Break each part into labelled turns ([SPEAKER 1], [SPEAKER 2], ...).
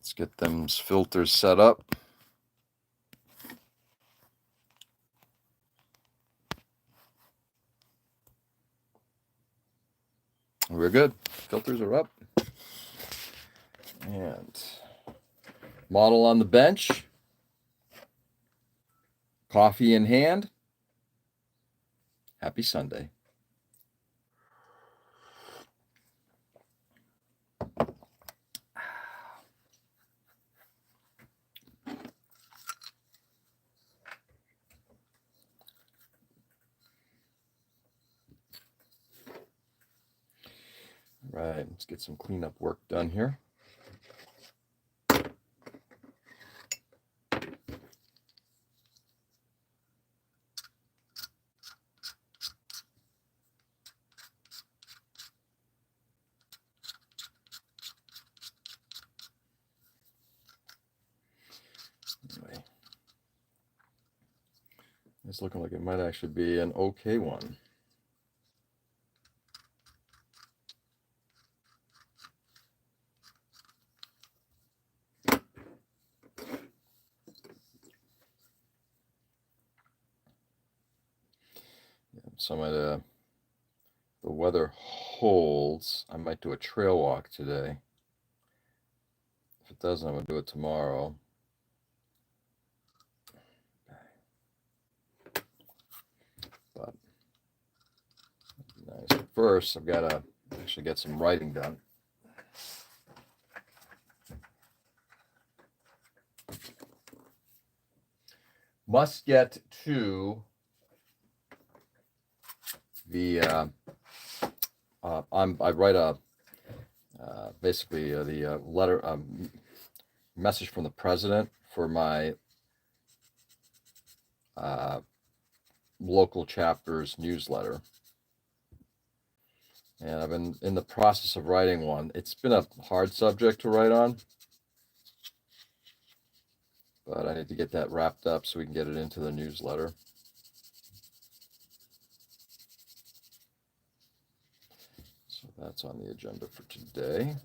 [SPEAKER 1] Let's get them filters set up. We're good. Filters are up. And model on the bench. Coffee in hand. Happy Sunday. Right, let's get some cleanup work done here. Anyway, it's looking like it might actually be an okay one. So I might, the weather holds, I might do a trail walk today. If it doesn't, I'm going to do it tomorrow. But nice. First, I've got to actually get some writing done. Must get to the I write a basically the letter message from the president for my local chapter's newsletter, and I've been in the process of writing one. It's been a hard subject to write on, but I need to get that wrapped up so we can get it into the newsletter. So that's on the agenda for today.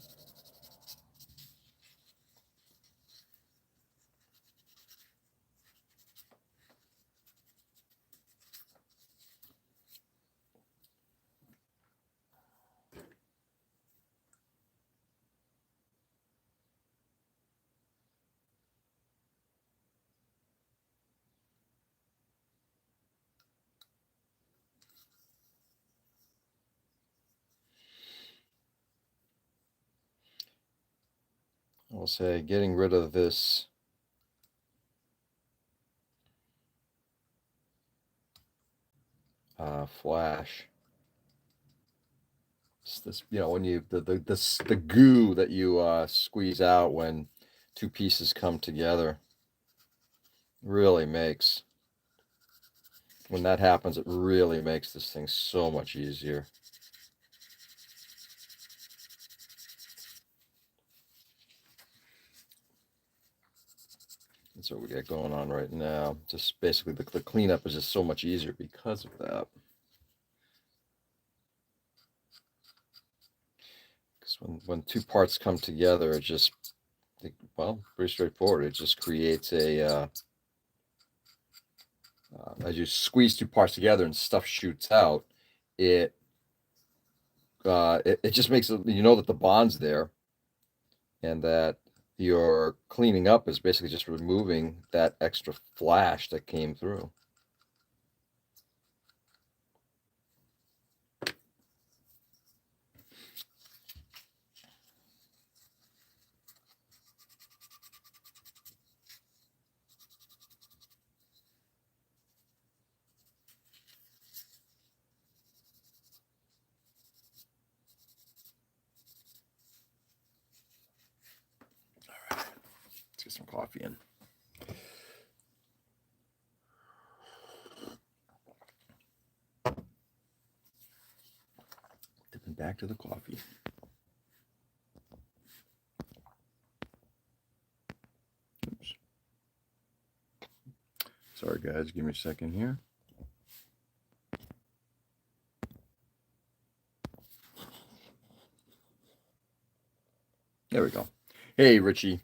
[SPEAKER 1] I'll say getting rid of this flash. It's this, when you the goo that you squeeze out when two pieces come together really makes, when that happens, it really makes this thing so much easier. That's what we got going on right now. Just basically the cleanup is just so much easier because of that. Because when two parts come together, it just, pretty straightforward. It just creates a, as you squeeze two parts together and stuff shoots out, it just makes it, that the bond's there, and that your cleaning up is basically just removing that extra flash that came through. All right, let's get some coffee in. Dipping back to the coffee. Oops. Sorry, guys. Give me a second here. There we go. Hey, Richie.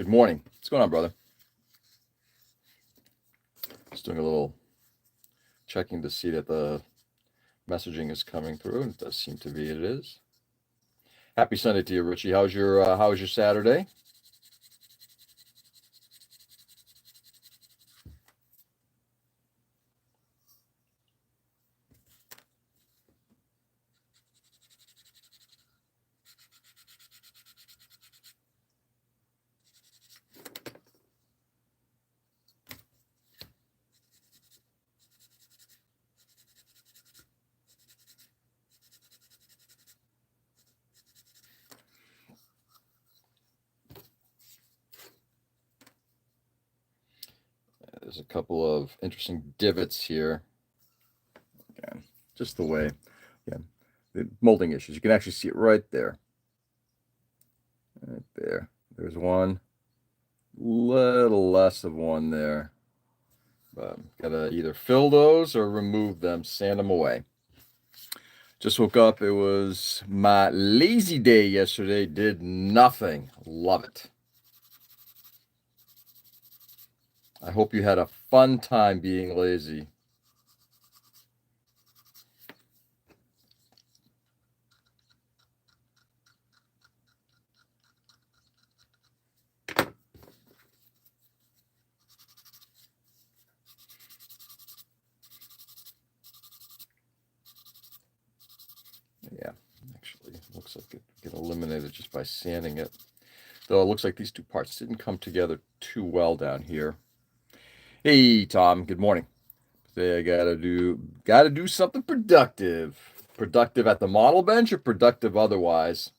[SPEAKER 1] Good morning. What's going on, brother? Just doing a little checking to see that the messaging is coming through. It does seem to be it is. Happy Sunday to you, Richie. How's your Saturday? There's a couple of interesting divots here. Again, just the way, again, the molding issues. You can actually see it right there. Right there. There's one. Little less of one there. But gotta either fill those or remove them, sand them away. Just woke up. It was my lazy day yesterday. Did nothing. Love it. I hope you had a fun time being lazy. Yeah, actually, looks like it get eliminated just by sanding it. Though it looks like these two parts didn't come together too well down here. Hey, Tom. Good morning. Today I gotta do something productive. Productive at the model bench or productive otherwise?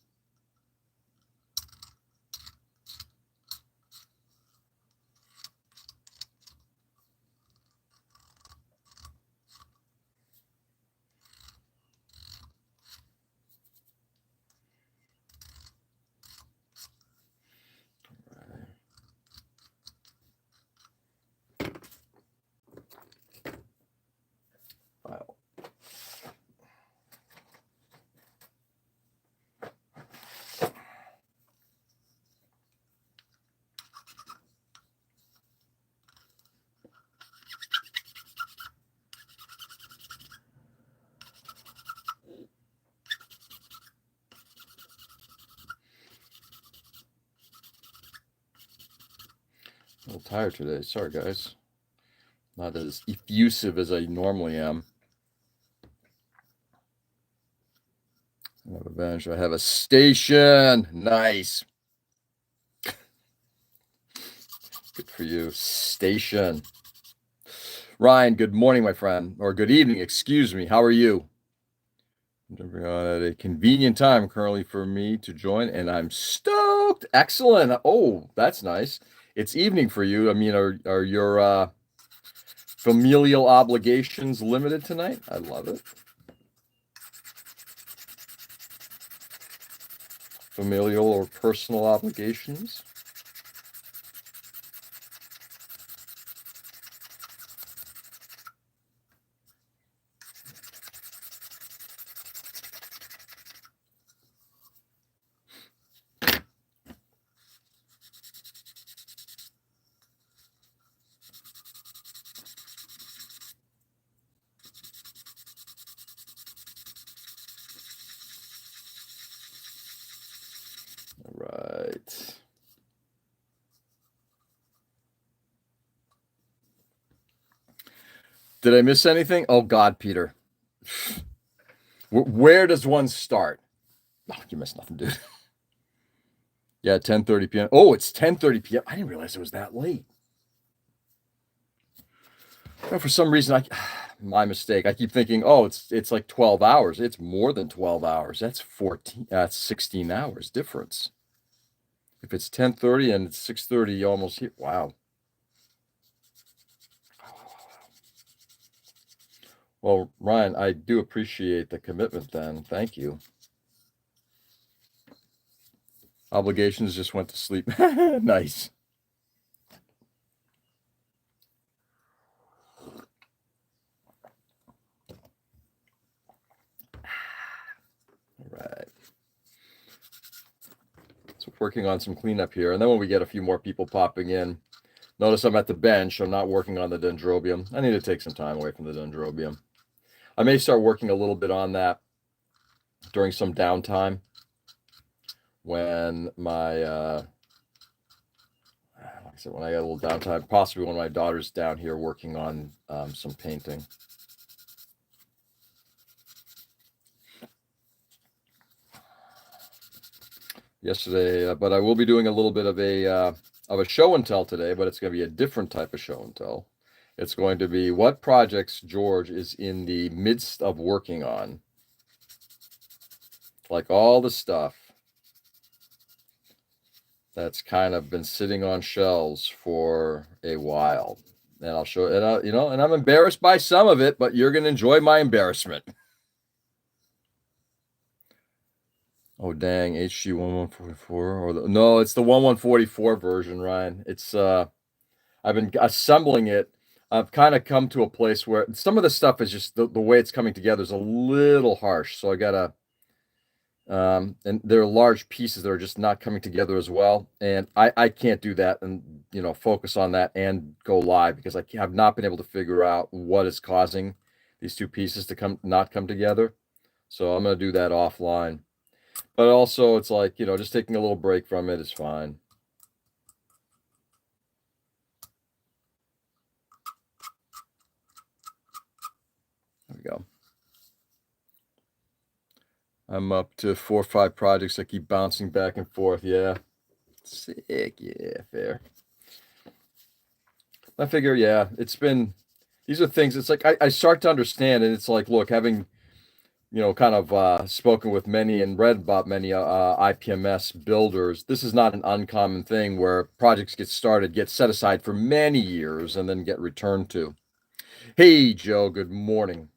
[SPEAKER 1] File. A little tired today. Sorry, guys. Not as effusive as I normally am. I have a bench. I have a station. Nice. Good for you. Station. Ryan, good morning, my friend. Or good evening, excuse me. How are you? I'm jumping on at a convenient time currently for me to join, and I'm stoked. Excellent. Oh, that's nice. It's evening for you. I mean, are your familial obligations limited tonight? I love it. Familial or personal obligations? All right. Did I miss anything? Oh, God, Peter. Where does one start? Oh, you missed nothing, dude. Yeah, 10:30 p.m. Oh, it's 10:30 p.m. I didn't realize it was that late. Well, for some reason, my mistake. I keep thinking, oh, it's like 12 hours. It's more than 12 hours. That's 14. That's 16 hours difference. If it's 10:30 and it's 6:30, almost here. Wow. Well, Ryan, I do appreciate the commitment then. Thank you. Obligations just went to sleep. Nice. All right. So working on some cleanup here. And then when we get a few more people popping in, notice I'm at the bench. I'm not working on the dendrobium. I need to take some time away from the dendrobium. I may start working a little bit on that during some downtime when my, like I said, when I got a little downtime, possibly when my daughter's down here working on some painting. Yesterday, but I will be doing a little bit of a show and tell today, but it's going to be a different type of show and tell. It's going to be what projects George is in the midst of working on. Like all the stuff that's kind of been sitting on shelves for a while. And I'll show it, and I'm embarrassed by some of it, but you're going to enjoy my embarrassment. Oh, dang, HG 1144 or no, it's the 1144 version, Ryan. It's I've been assembling it. I've kind of come to a place where some of the stuff is just the way it's coming together is a little harsh. So I gotta and there are large pieces that are just not coming together as well. And I can't do that and focus on that and go live because I have not been able to figure out what is causing these two pieces to not come together. So I'm gonna do that offline. But also it's like, just taking a little break from it is fine. There we go. I'm up to 4 or 5 projects that keep bouncing back and forth. Yeah. Sick. Yeah, fair. I figure, yeah, these are things, it's like I start to understand, and it's like, look, having, kind of spoken with many and read about many IPMS builders, this is not an uncommon thing where projects get started, get set aside for many years, and then get returned to. Hey, Joe, good morning.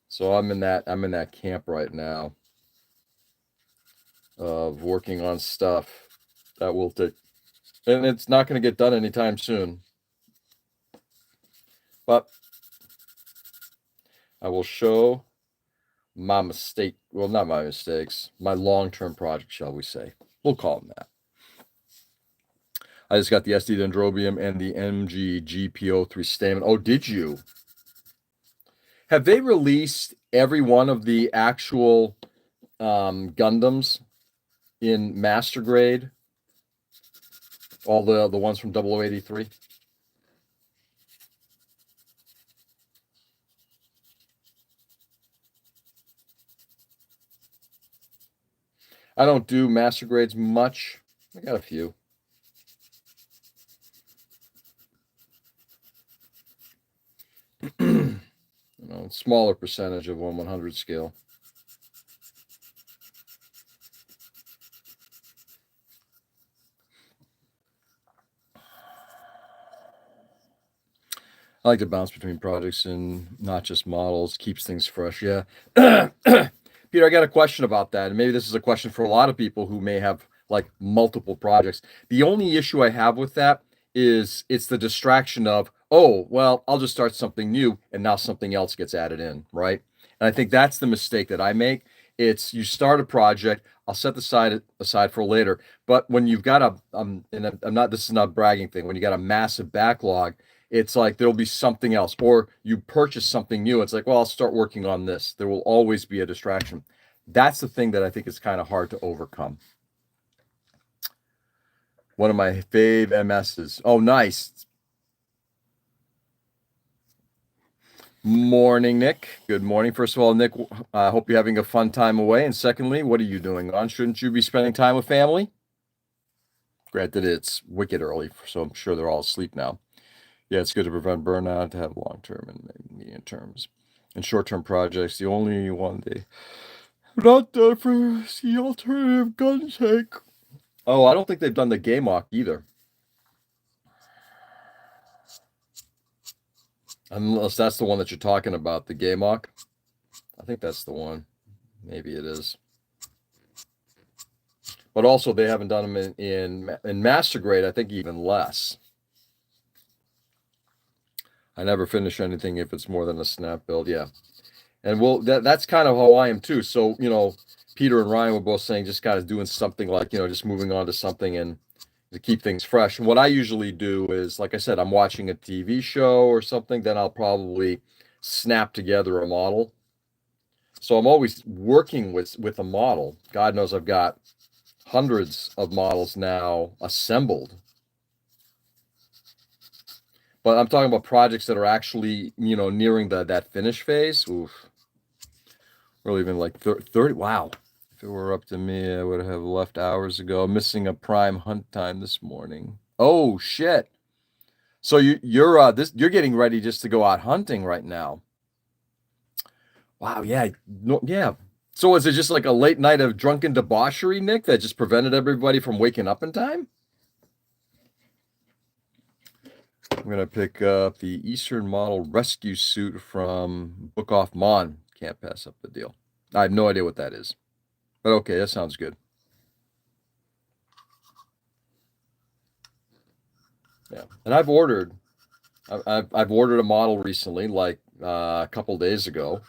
[SPEAKER 1] So I'm in that camp right now of working on stuff that will take, and it's not going to get done anytime soon. But I will show my mistake. Well, not my mistakes, my long-term project, shall we say. We'll call them that. I just got the SD Dendrobium and the MG GPO3 stamen. Oh, did you? Have they released every one of the actual Gundams in master grade? All the ones from 0083? I don't do master grades much. I got a few. Smaller percentage of 1/100 scale. I like to bounce between projects and not just models. Keeps things fresh. Yeah. Peter, I got a question about that. And maybe this is a question for a lot of people who may have like multiple projects. The only issue I have with that is it's the distraction of, oh, well, I'll just start something new and now something else gets added in, right? And I think that's the mistake that I make. It's you start a project, I'll set the aside for later. But when you've got this is not a bragging thing, when you got a massive backlog, it's like there'll be something else, or you purchase something new. It's like, well, I'll start working on this. There will always be a distraction. That's the thing that I think is kind of hard to overcome. One of my fave MSs. Oh, nice. Morning, Nick. Good morning. First of all, Nick, I hope you're having a fun time away. And secondly, what are you doing on? Shouldn't you be spending time with family? Granted, it's wicked early, so I'm sure they're all asleep now. Yeah, it's good to prevent burnout, to have long-term and medium terms. And short-term projects, the only one they have not done for the alternative gun tank. Oh, I don't think they've done the Gamok either. Unless that's the one that you're talking about, the Gamok. I think that's the one. Maybe it is. But also, they haven't done them in master grade, I think even less. I never finish anything if it's more than a snap build. Yeah. And that's kind of how I am too. So, Peter and Ryan were both saying just kind of doing something like, just moving on to something and to keep things fresh. And what I usually do is, like I said, I'm watching a TV show or something, then I'll probably snap together a model. So I'm always working with a model. God knows I've got hundreds of models now assembled. But I'm talking about projects that are actually, nearing that finish phase. Oof. We're even like 30. Wow. If it were up to me, I would have left hours ago. Missing a prime hunt time this morning. Oh shit. So you're getting ready just to go out hunting right now. Wow, yeah. No, yeah. So is it just like a late night of drunken debauchery, Nick, that just prevented everybody from waking up in time? I'm gonna pick up the Eastern Model Rescue Suit from Book Off Mon. Can't pass up the deal. I have no idea what that is. But okay, that sounds good. Yeah. And I've ordered a model recently, like a couple days ago.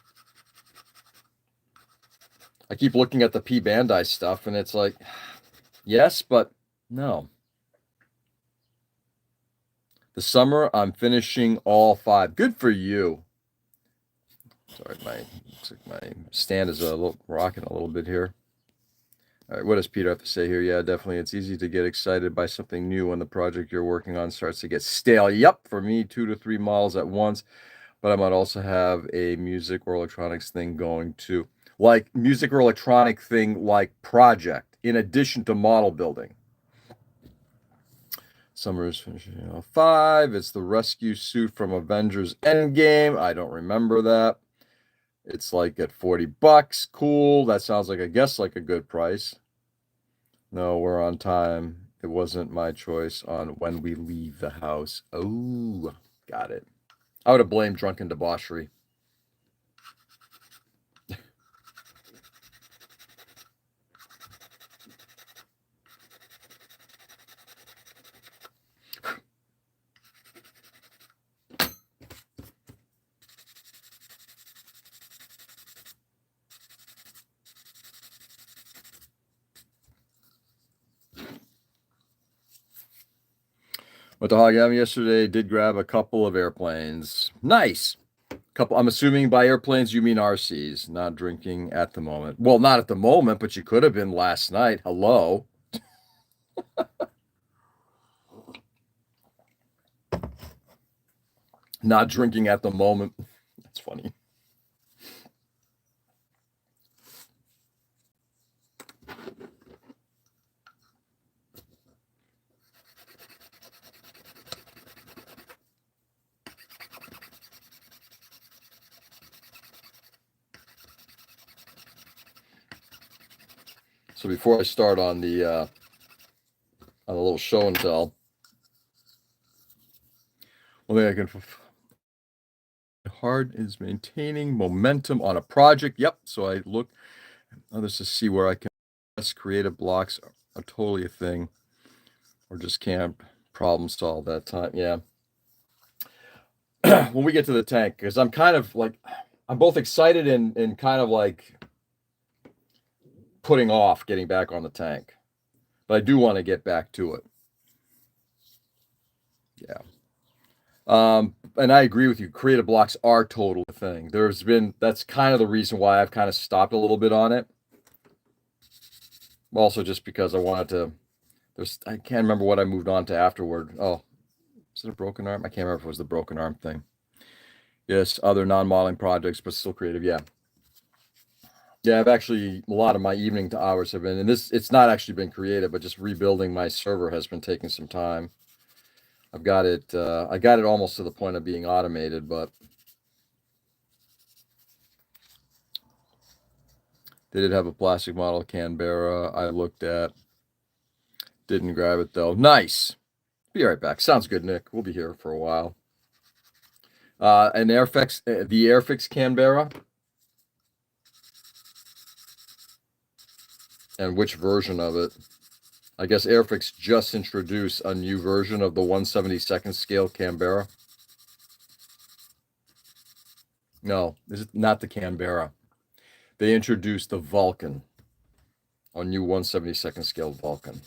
[SPEAKER 1] I keep looking at the P Bandai stuff and it's like, yes, but no. The summer, I'm finishing all 5. Good for you. Sorry, looks like my stand is a little rocking a little bit here. All right, what does Peter have to say here? Yeah, definitely. It's easy to get excited by something new when the project you're working on starts to get stale. Yep, for me, 2 to 3 models at once. But I might also have a music or electronics thing going too. Like music or electronic thing like project, in addition to model building. Summer is finishing 5. It's the rescue suit from Avengers Endgame. I don't remember that. It's like at $40. Cool. That sounds like, I guess, like a good price. No, we're on time. It wasn't my choice on when we leave the house. Oh, got it. I would have blamed drunken debauchery. Went to Hog Island yesterday. Did grab a couple of airplanes. Nice. Couple. I'm assuming by airplanes you mean RCs. Not drinking at the moment. Well, not at the moment, but you could have been last night. Hello. Not drinking at the moment. That's funny. So before I start on the little show and tell, one thing I can hard is maintaining momentum on a project. Yep. So I look at others to see where I can. Creative blocks are totally a thing, or just can't problem solve that time. Yeah. When we get to the tank, because I'm kind of like, I'm both excited and kind of like putting off getting back on the tank, but I do want to get back to it. Yeah. And I agree with you. Creative blocks are total thing. That's kind of the reason why I've kind of stopped a little bit on it. Also, just because I wanted to. I can't remember what I moved on to afterward. Oh, is it a broken arm? I can't remember if it was the broken arm thing. Yes, other non-modeling projects, but still creative. Yeah. Yeah, I've actually, a lot of my evening hours have been, and it's not actually been creative, but just rebuilding my server has been taking some time. I got it almost to the point of being automated, but they did have a plastic model Canberra I looked at. Didn't grab it though. Nice. Be right back. Sounds good, Nick. We'll be here for a while. The Airfix Canberra. And which version of it? I guess Airfix just introduced a new version of the 1/72nd scale Canberra. No, this is not the Canberra. They introduced the Vulcan. on new 1/72nd scale Vulcan.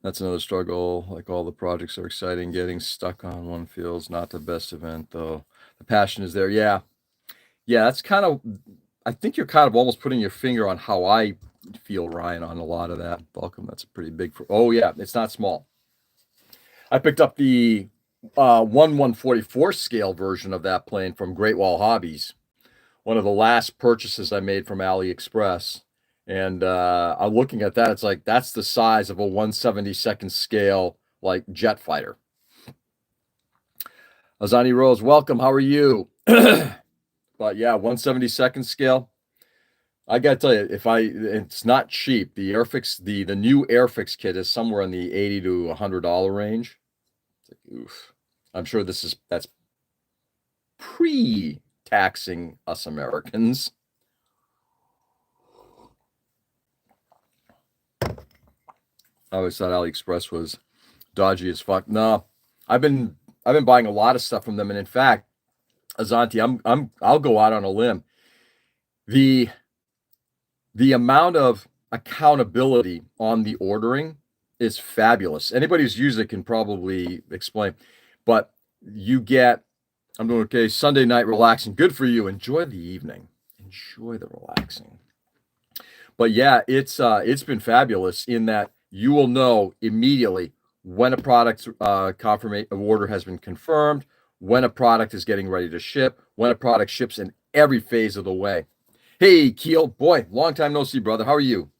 [SPEAKER 1] That's another struggle. Like all the projects are exciting, getting stuck on one feels not the best event, though. The passion is there. Yeah. Yeah, that's kind of, I think you're kind of almost putting your finger on how I feel, Ryan, on a lot of that. Welcome. That's a pretty big, oh, yeah, it's not small. I picked up the 1/144 scale version of that plane from Great Wall Hobbies, one of the last purchases I made from AliExpress. And I'm looking at that. It's like that's the size of a 1/72nd scale like jet fighter. Azani Rose, welcome. How are you? But yeah, 1/72nd scale. I gotta tell you, it's not cheap. The Airfix, the new Airfix kit is somewhere in the $80 to $100 range. It's like, oof. I'm sure that's pre-taxing us Americans. I always thought AliExpress was dodgy as fuck. No, I've been buying a lot of stuff from them, and in fact, Azanti, I'll go out on a limb. The amount of accountability on the ordering is fabulous. Anybody who's used it can probably explain, but you get, I'm doing okay, Sunday night relaxing. Good for you. Enjoy the evening. Enjoy the relaxing. But yeah, it's been fabulous in that you will know immediately when a product's confirmation order has been confirmed, when a product is getting ready to ship, when a product ships in every phase of the way. Hey, Keel, boy, long time no see, brother. How are you?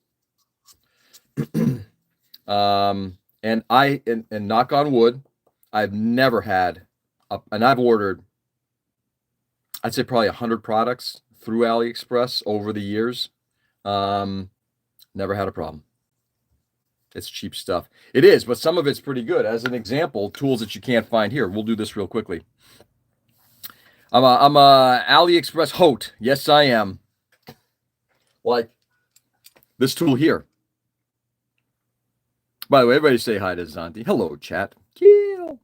[SPEAKER 1] And knock on wood, I've never had, and I've ordered, I'd say probably 100 products through AliExpress over the years. Never had a problem. It's cheap stuff. It is, but some of it's pretty good. As an example, tools that you can't find here. We'll do this real quickly. I'm a AliExpress hote. Yes, I am. Like this tool here. By the way, everybody say hi to Zanti. Hello, chat. Kill.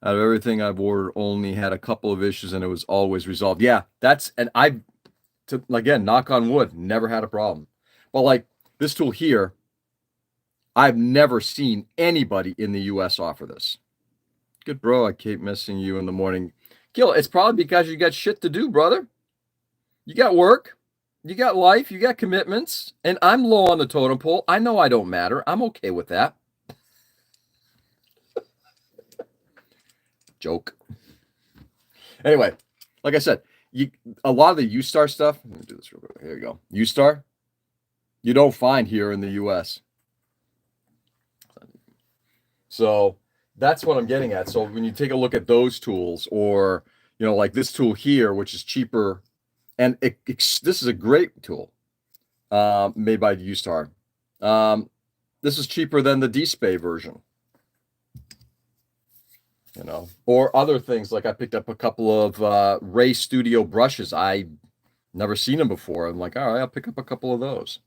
[SPEAKER 1] Out of everything I've ordered, only had a couple of issues, and it was always resolved. Yeah, again, knock on wood, never had a problem. But like this tool here, I've never seen anybody in the U.S. offer this. Good, bro. I keep missing you in the morning. Kill, it's probably because you got shit to do, brother. You got work, you got life, you got commitments, and I'm low on the totem pole. I know I don't matter. I'm okay with that. Joke. Anyway, like I said, a lot of the U-Star stuff, let me do this real quick. Here you go. U-Star, you don't find here in the U.S. So that's what I'm getting at. So when you take a look at those tools, or like this tool here, which is cheaper, and this is a great tool made by U-Star. This is cheaper than the D-Spay version. Or other things, like I picked up a couple of Ray Studio brushes. I never seen them before. I'm like, all right, I'll pick up a couple of those.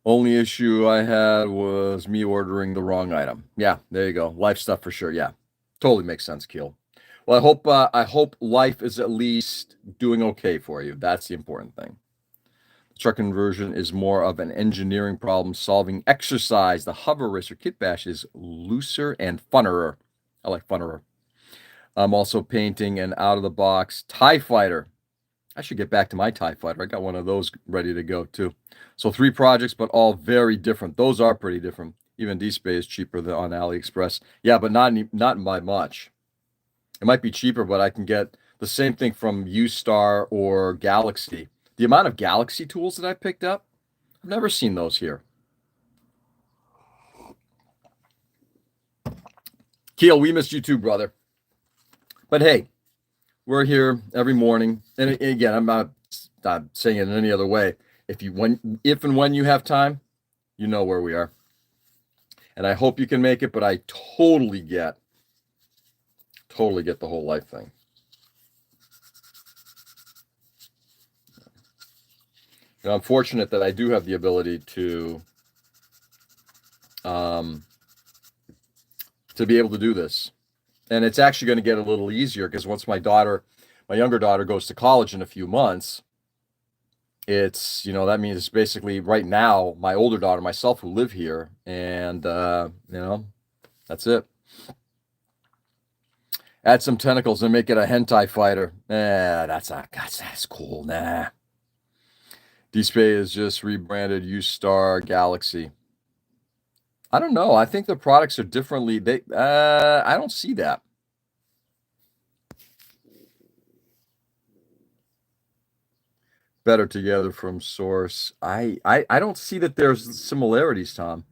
[SPEAKER 1] Only issue I had was me ordering the wrong item. Yeah, there you go. Life stuff for sure. Yeah, totally makes sense, Keel. Well, I hope life is at least doing okay for you. That's the important thing. The truck conversion is more of an engineering problem-solving exercise. The Hover Racer Kit Bash is looser and funnerer. I like funnerer. I'm also painting an out-of-the-box TIE Fighter. I should get back to my TIE Fighter. I got one of those ready to go too. So 3 projects, but all very different. Those are pretty different. Even D-Spay is cheaper than on AliExpress. Yeah, but not by much. It might be cheaper, but I can get the same thing from U-Star or Galaxy. The amount of Galaxy tools that I picked up, I've never seen those here. Keel, we missed you too, brother. But hey, we're here every morning. And again, I'm not saying it in any other way. If and when you have time, you know where we are. And I hope you can make it, but I totally get the whole life thing. I'm fortunate that I do have the ability um, to be able to do this. And it's actually going to get a little easier because once my younger daughter goes to college in a few months, it's, that means basically right now, my older daughter, myself, who live here, and, that's it. Add some tentacles and make it a hentai fighter. That's cool. Nah. D-Spay is just rebranded U-Star Galaxy. I don't know. I think the products are differently. I don't see that. Better together from source. I don't see that there's similarities, Tom.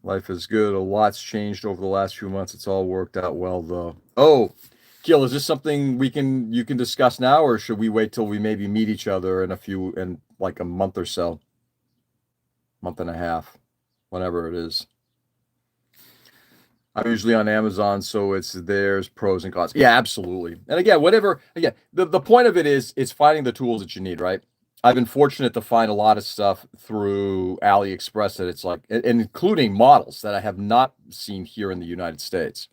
[SPEAKER 1] Life is good. A lot's changed over the last few months. It's all worked out well, though. Oh, Gil, is this something you can discuss now, or should we wait till we maybe meet each other in like a month or so, month and a half, whenever it is? I'm usually on Amazon, so there's pros and cons. Yeah, absolutely. And again, the point of it is it's finding the tools that you need, right? I've been fortunate to find a lot of stuff through AliExpress that it's like, and including models that I have not seen here in the United States.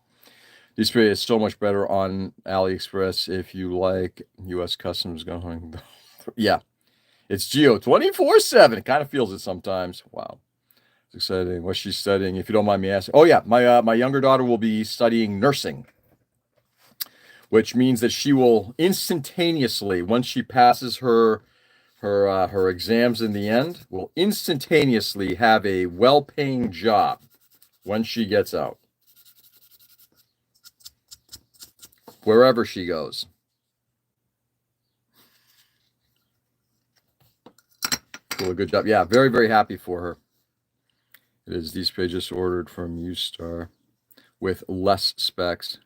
[SPEAKER 1] Display is so much better on AliExpress if you like US customs going. Yeah, it's Geo 24/7. It kind of feels it sometimes. Wow. It's exciting. What's she studying? If you don't mind me asking. Oh yeah, my younger daughter will be studying nursing, which means that she will instantaneously, once she passes her exams in the end, will instantaneously have a well-paying job when she gets out, wherever she goes. Cool, good job. Yeah, very, very happy for her. It is these pages ordered from U-Star with less specs,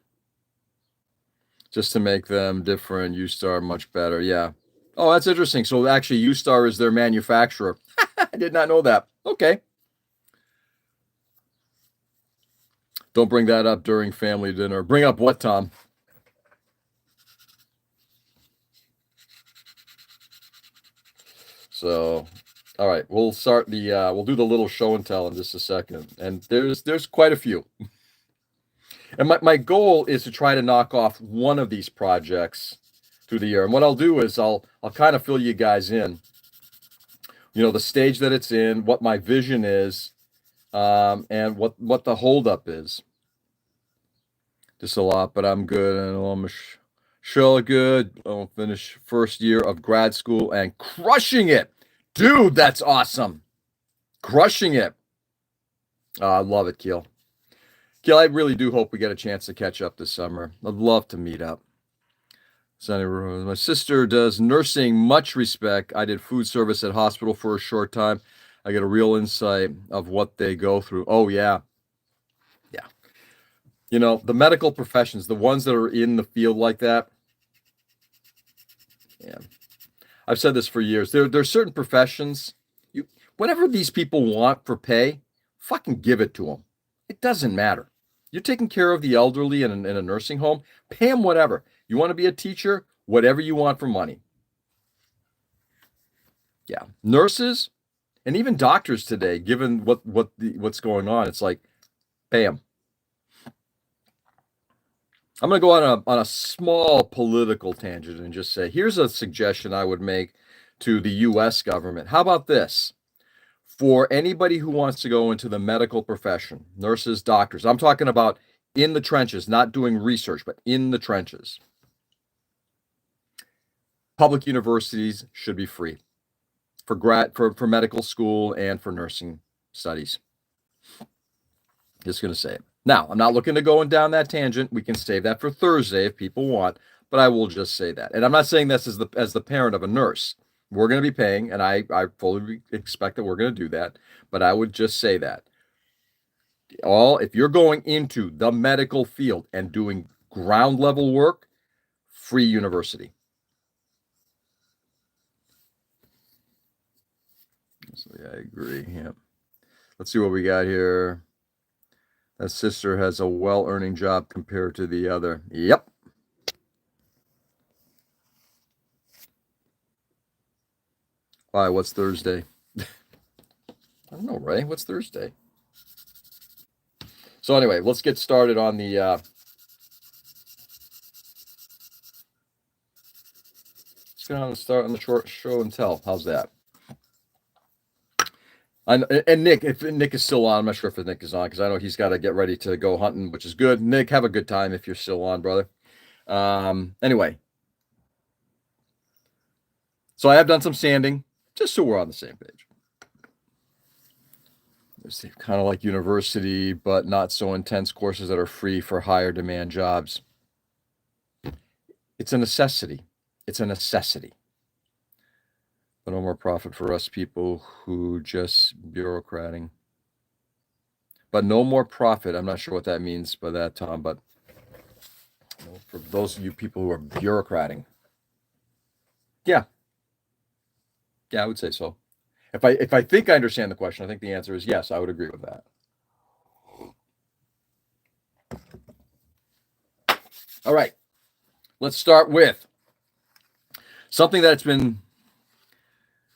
[SPEAKER 1] just to make them different. U-Star much better. Yeah. Oh, that's interesting. So actually, U-Star is their manufacturer. I did not know that. Okay. Don't bring that up during family dinner. Bring up what, Tom? So, all right, we'll do the little show and tell in just a second. And there's quite a few. And my goal is to try to knock off one of these projects through the year. And what I'll do is I'll kind of fill you guys in. The stage that it's in, what my vision is, and what the holdup is. Just a lot, but I'm good, and I'm sure good. I'll finish first year of grad school and crushing it, dude. That's awesome, crushing it. I love it, Keel. Keel, I really do hope we get a chance to catch up this summer. I'd love to meet up. My sister does nursing, much respect. I did food service at hospital for a short time. I get a real insight of what they go through. Oh, yeah. Yeah. The medical professions, the ones that are in the field like that. Yeah. I've said this for years. There's certain professions, whatever these people want for pay, fucking give it to them. It doesn't matter. You're taking care of the elderly in a nursing home, pay them whatever. You want to be a teacher, whatever you want for money. Yeah. Nurses and even doctors today, given what's going on, it's like, pay them. I'm going to go on a small political tangent and just say, here's a suggestion I would make to the U.S. government. How about this? For anybody who wants to go into the medical profession, nurses, doctors, I'm talking about in the trenches, not doing research, but in the trenches. Public universities should be free for medical school and for nursing studies. Just going to say it. Now, I'm not looking to going down that tangent. We can save that for Thursday if people want, but I will just say that. And I'm not saying this as the parent of a nurse. We're going to be paying, and I fully expect that we're going to do that, but I would just say that. If you're going into the medical field and doing ground level work, free university. So, yeah, I agree. Yeah. Let's see what we got here. That sister has a well-earning job compared to the other. Yep. Why? What's Thursday? I don't know, Ray. What's Thursday? So anyway, let's get started on the. Let's go on and start on the short show and tell. How's that? And Nick, if Nick is still on, I'm not sure if Nick is on because I know he's got to get ready to go hunting, which is good. Nick, have a good time if you're still on, brother. Anyway, so I have done some sanding just so we're on the same page. It's kind of like university, but not so intense courses that are free for higher demand jobs. It's a necessity. It's a necessity. But no more profit for us people who just bureaucrating. But no more profit. I'm not sure what that means by that, Tom, but for those of you people who are bureaucrating. Yeah. Yeah, I would say so. If I think I understand the question, I think the answer is yes, I would agree with that. All right. Let's start with something that's been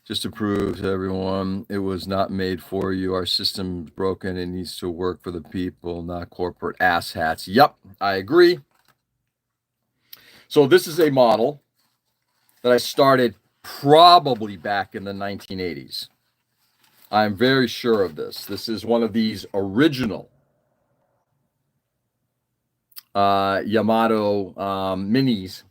[SPEAKER 1] just to prove to everyone it was not made for you. Our system's broken. It needs to work for the people, not corporate asshats. Yep, I agree. So this is a model that I started probably back in the 1980s. I'm very sure of this. This is one of these original Yamato minis.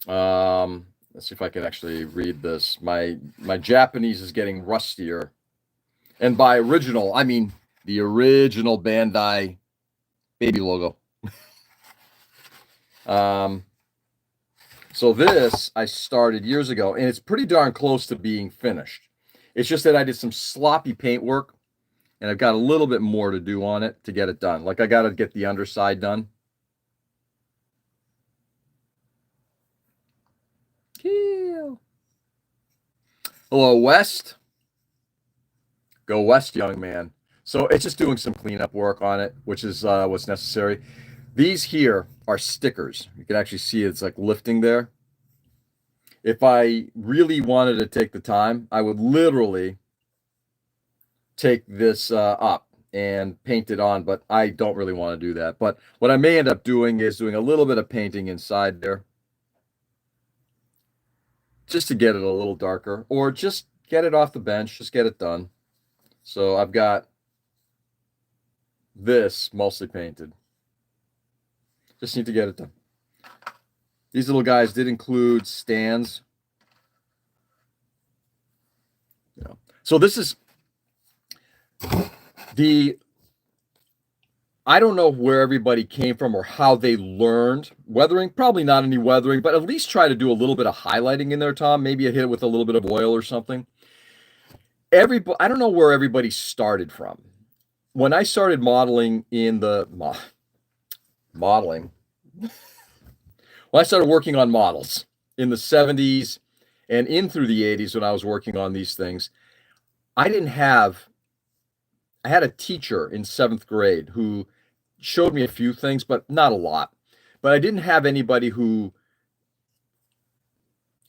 [SPEAKER 1] Let's see if I can actually read this. My Japanese is getting rustier. And by original, I mean the original Bandai baby logo. So this I started years ago, and it's pretty darn close to being finished. It's just that I did some sloppy paint work, and I've got a little bit more to do on it to get it done. Like I got to get the underside done. Hello, West. Go West, young man. So it's just doing some cleanup work on it, which is what's necessary. These here are stickers. You can actually see it's like lifting there. If I really wanted to take the time, I would literally take this up and paint it on, but I don't really want to do that. But what I may end up doing is doing a little bit of painting inside there just to get it a little darker, or just get it off the bench, just get it done. So I've got this mostly painted. Just need to get it done. These little guys did include stands. Yeah. So this is I don't know where everybody came from or how they learned weathering. Probably not any weathering, but at least try to do a little bit of highlighting in there, Tom. Maybe hit it with a little bit of oil or something. I don't know where everybody started from. When I started modeling in the modeling, when I started working on models in the 70s and in through the 80s when I was working on these things, I had a teacher in 7th grade who showed me a few things, but not a lot. But I didn't have anybody who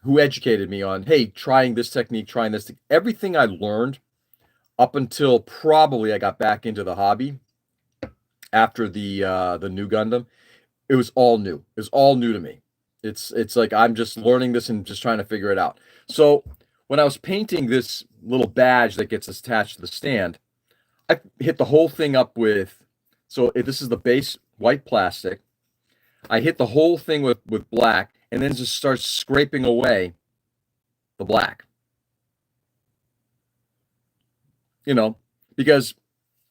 [SPEAKER 1] educated me on, hey, trying this technique, trying this. Everything I learned up until probably I got back into the hobby after the new Gundam, it was all new. It was all new to me. It's like I'm just learning this and just trying to figure it out. So when I was painting this little badge that gets attached to the stand, I hit the whole thing up with, so this is the base white plastic. I hit the whole thing with black and then just start scraping away the black. You know, because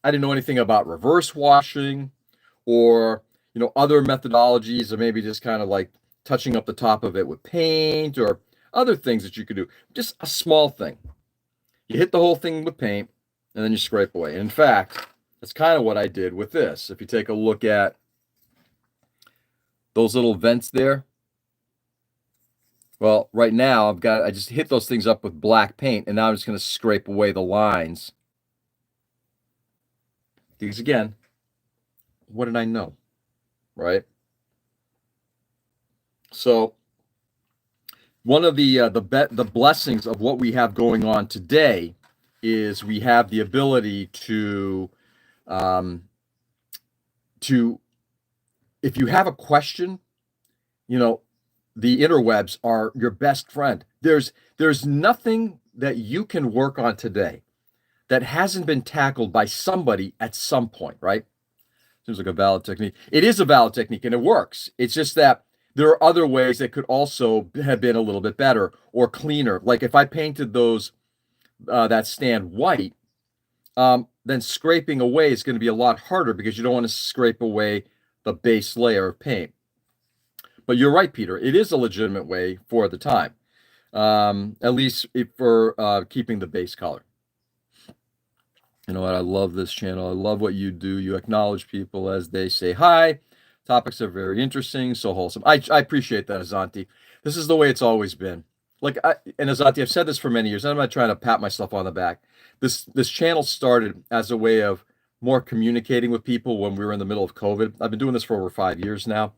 [SPEAKER 1] I didn't know anything about reverse washing or, other methodologies, or maybe just kind of like touching up the top of it with paint or other things that you could do. Just a small thing. You hit the whole thing with paint and then you scrape away. And in fact, that's kind of what I did with this. If you take a look at those little vents there, well, right now I just hit those things up with black paint, and now I'm just going to scrape away the lines. These again, what did I know? Right? So one of the blessings of what we have going on today is we have the ability um, to if you have a question, you know, the interwebs are your best friend. There's nothing that you can work on today that hasn't been tackled by somebody at some point, right? Seems like a valid technique. It is a valid technique and it works. It's just that there are other ways that could also have been a little bit better or cleaner. Like if I painted those that stand white, then scraping away is going to be a lot harder because you don't want to scrape away the base layer of paint. But you're right, Peter. It is a legitimate way for the time, at least for keeping the base color. You know what? I love this channel. I love what you do. You acknowledge people as they say hi. Topics are very interesting, so wholesome. I appreciate that, Azanti. This is the way it's always been. And Azanti, I've said this for many years, and I'm not trying to pat myself on the back. This channel started as a way of more communicating with people when we were in the middle of COVID. I've been doing this for over 5 years now.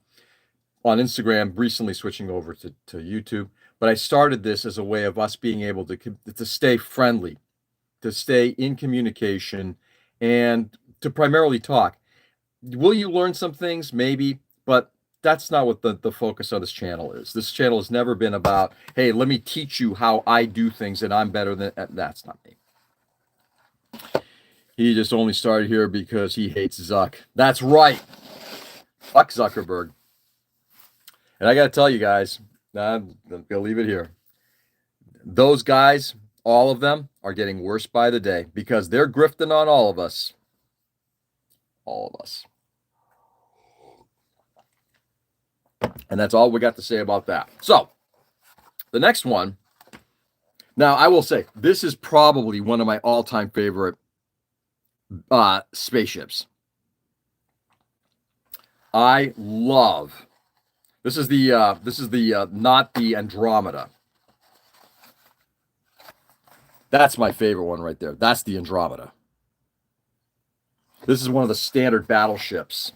[SPEAKER 1] On Instagram, recently switching over to YouTube. But I started this as a way of us being able to stay friendly, to stay in communication, and to primarily talk. Will you learn some things? Maybe, but that's not what the focus of this channel is. This channel has never been about, hey, let me teach you how I do things and I'm better than that's not me. He just only started here because he hates Zuck. That's right. Fuck Zuckerberg. And I got to tell you guys, I'm going to leave it here. Those guys, all of them, are getting worse by the day because they're grifting on all of us. All of us. And that's all we got to say about that. So, the next one. Now, I will say, this is probably one of my all-time favorite spaceships. I love. This is the not the Andromeda. That's my favorite one right there. That's the Andromeda. This is one of the standard battleships.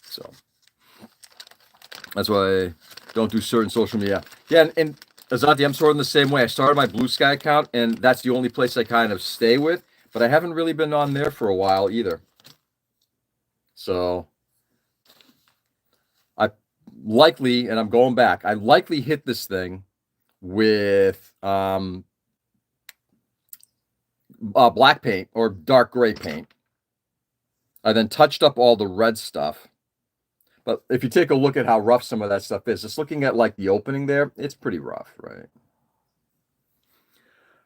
[SPEAKER 1] So that's why I don't do certain social media. Yeah, and Azanti, I'm sort of in the same way. I started my Blue Sky account, and that's the only place I kind of stay with. But I haven't really been on there for a while either. So I likely, and I'm going back, I likely hit this thing with black paint or dark gray paint. I then touched up all the red stuff. But if you take a look at how rough some of that stuff is, just looking at like the opening there, it's pretty rough, right?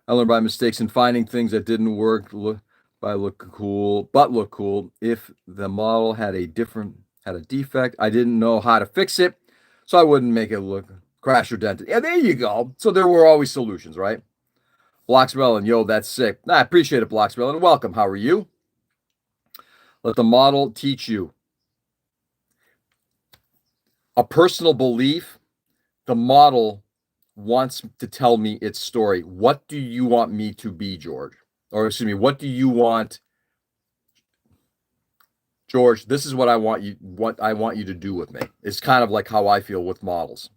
[SPEAKER 1] I learned by mistakes and finding things that didn't work look cool. If the model had a defect, I didn't know how to fix it, so I wouldn't make it look crash or dented. Yeah, there you go. So there were always solutions, right? Bloxmelon, yo, that's sick. I appreciate it, Bloxmelon. Welcome. How are you? Let the model teach you. A personal belief, the model wants to tell me its story. What do you want me to be, George? Or excuse me, what do you want, George? This is what I want you to do with me. It's kind of like how I feel with models.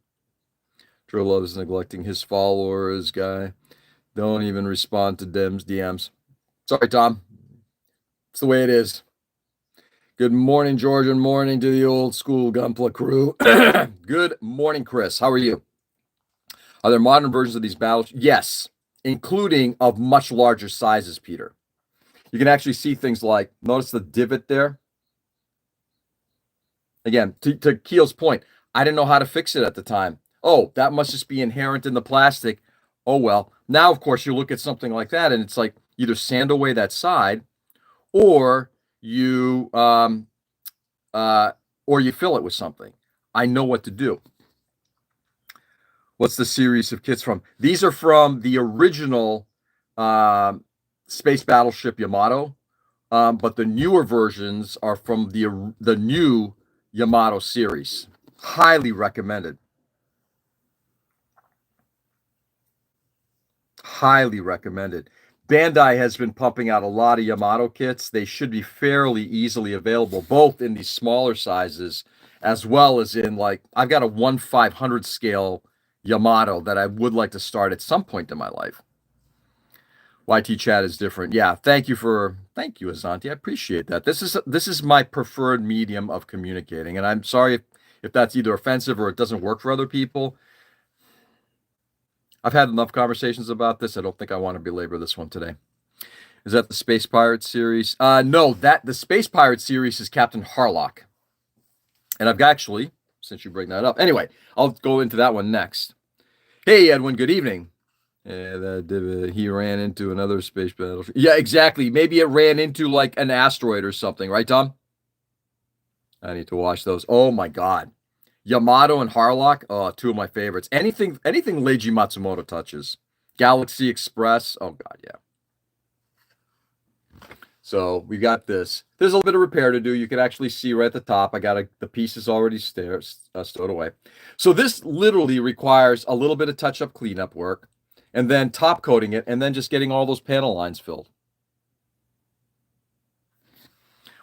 [SPEAKER 1] Drew loves neglecting his followers, guy. Don't even respond to Dem's DMs. Sorry, Tom. It's the way it is. Good morning, George, and morning to the old school Gunpla crew. Good morning, Chris. How are you? Are there modern versions of these battles? Yes, including of much larger sizes, Peter. You can actually see things like, notice the divot there? Again, to Keel's point, I didn't know how to fix it at the time. Oh, that must just be inherent in the plastic. Oh, well. Now, of course, you look at something like that, and it's like either sand away that side, or you fill it with something. I know what to do. What's the series of kits from? These are from the original space battleship Yamato, but the newer versions are from the new Yamato series. Highly recommended. Highly recommended. Bandai has been pumping out a lot of Yamato kits. They should be fairly easily available, both in the smaller sizes as well as in, like, I've got a 1/500 scale Yamato that I would like to start at some point in my life. YT chat is different. Yeah, thank you, Azanti. I appreciate that. This is my preferred medium of communicating, and I'm sorry if that's either offensive or it doesn't work for other people. I've had enough conversations about this. I don't think I want to belabor this one today. Is that the Space Pirate series? No, the Space Pirate series is Captain Harlock. And I've actually, since you bring that up, anyway, I'll go into that one next. Hey, Edwin, good evening. He ran into another space battleship. Yeah, exactly. Maybe it ran into like an asteroid or something, right, Tom? I need to watch those. Oh my God. Yamato and Harlock, two of my favorites. Anything Leiji Matsumoto touches. Galaxy Express, oh God, yeah. So we got this. There's a little bit of repair to do. You can actually see right at the top. I got the pieces already stowed away. So this literally requires a little bit of touch-up cleanup work, and then top coating it, and then just getting all those panel lines filled.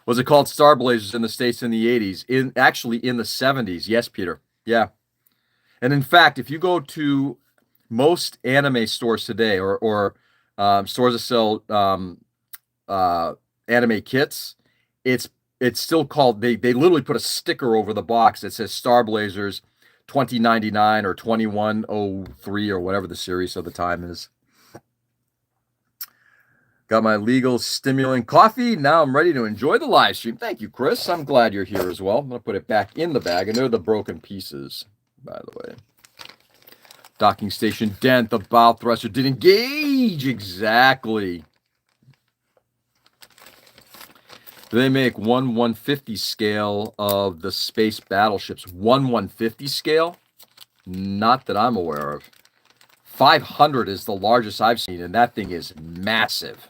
[SPEAKER 1] Was it called Star Blazers in the States in the 80s? Actually in the 70s. Yes, Peter. Yeah. And in fact, if you go to most anime stores today or stores that sell anime kits, it's still called, they literally put a sticker over the box that says Star Blazers 2099 or 2103 or whatever the series of the time is. Got my legal stimulant coffee. Now I'm ready to enjoy the live stream. Thank you, Chris. I'm glad you're here as well. I'm going to put it back in the bag, and they're the broken pieces, by the way. Docking station dent. The bow thruster did engage. Exactly. They make 1/150 scale of the space battleships. 1/150 scale? Not that I'm aware of. 500 is the largest I've seen, and that thing is massive.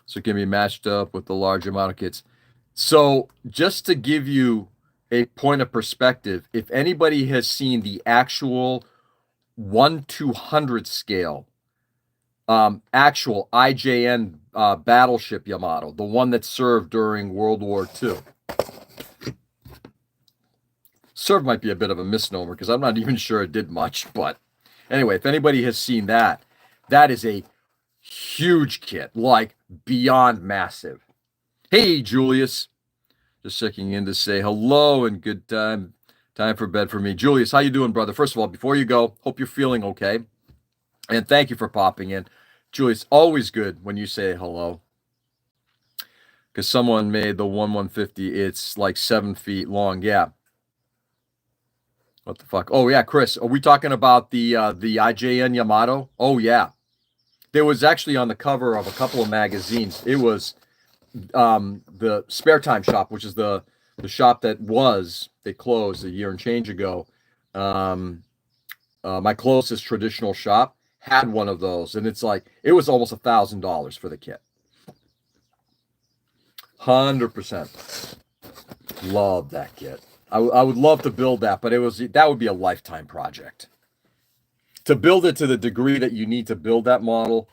[SPEAKER 1] So it can be matched up with the large amount of kits. So just to give you a point of perspective, if anybody has seen the actual 1/200 scale, actual IJN battleship Yamato, the one that served during World War II. Served might be a bit of a misnomer because I'm not even sure it did much. But anyway, if anybody has seen that, that is a huge kit, like beyond massive. Hey, Julius. Just checking in to say hello and good time for bed for me. Julius, how you doing, brother? First of all, before you go, hope you're feeling okay. And thank you for popping in. Julius, always good when you say hello. Because someone made the 1/150. It's like 7 feet long. Yeah. What the fuck? Oh, yeah, Chris. Are we talking about the IJN Yamato? Oh, yeah. There was actually on the cover of a couple of magazines. It was the Spare Time shop, which is the shop that they closed a year and change ago. My closest traditional shop had one of those, and it's like, it was almost $1,000 for the kit. 100%. Love that kit. I would love to build that, but that would be a lifetime project. To build it to the degree that you need to build that model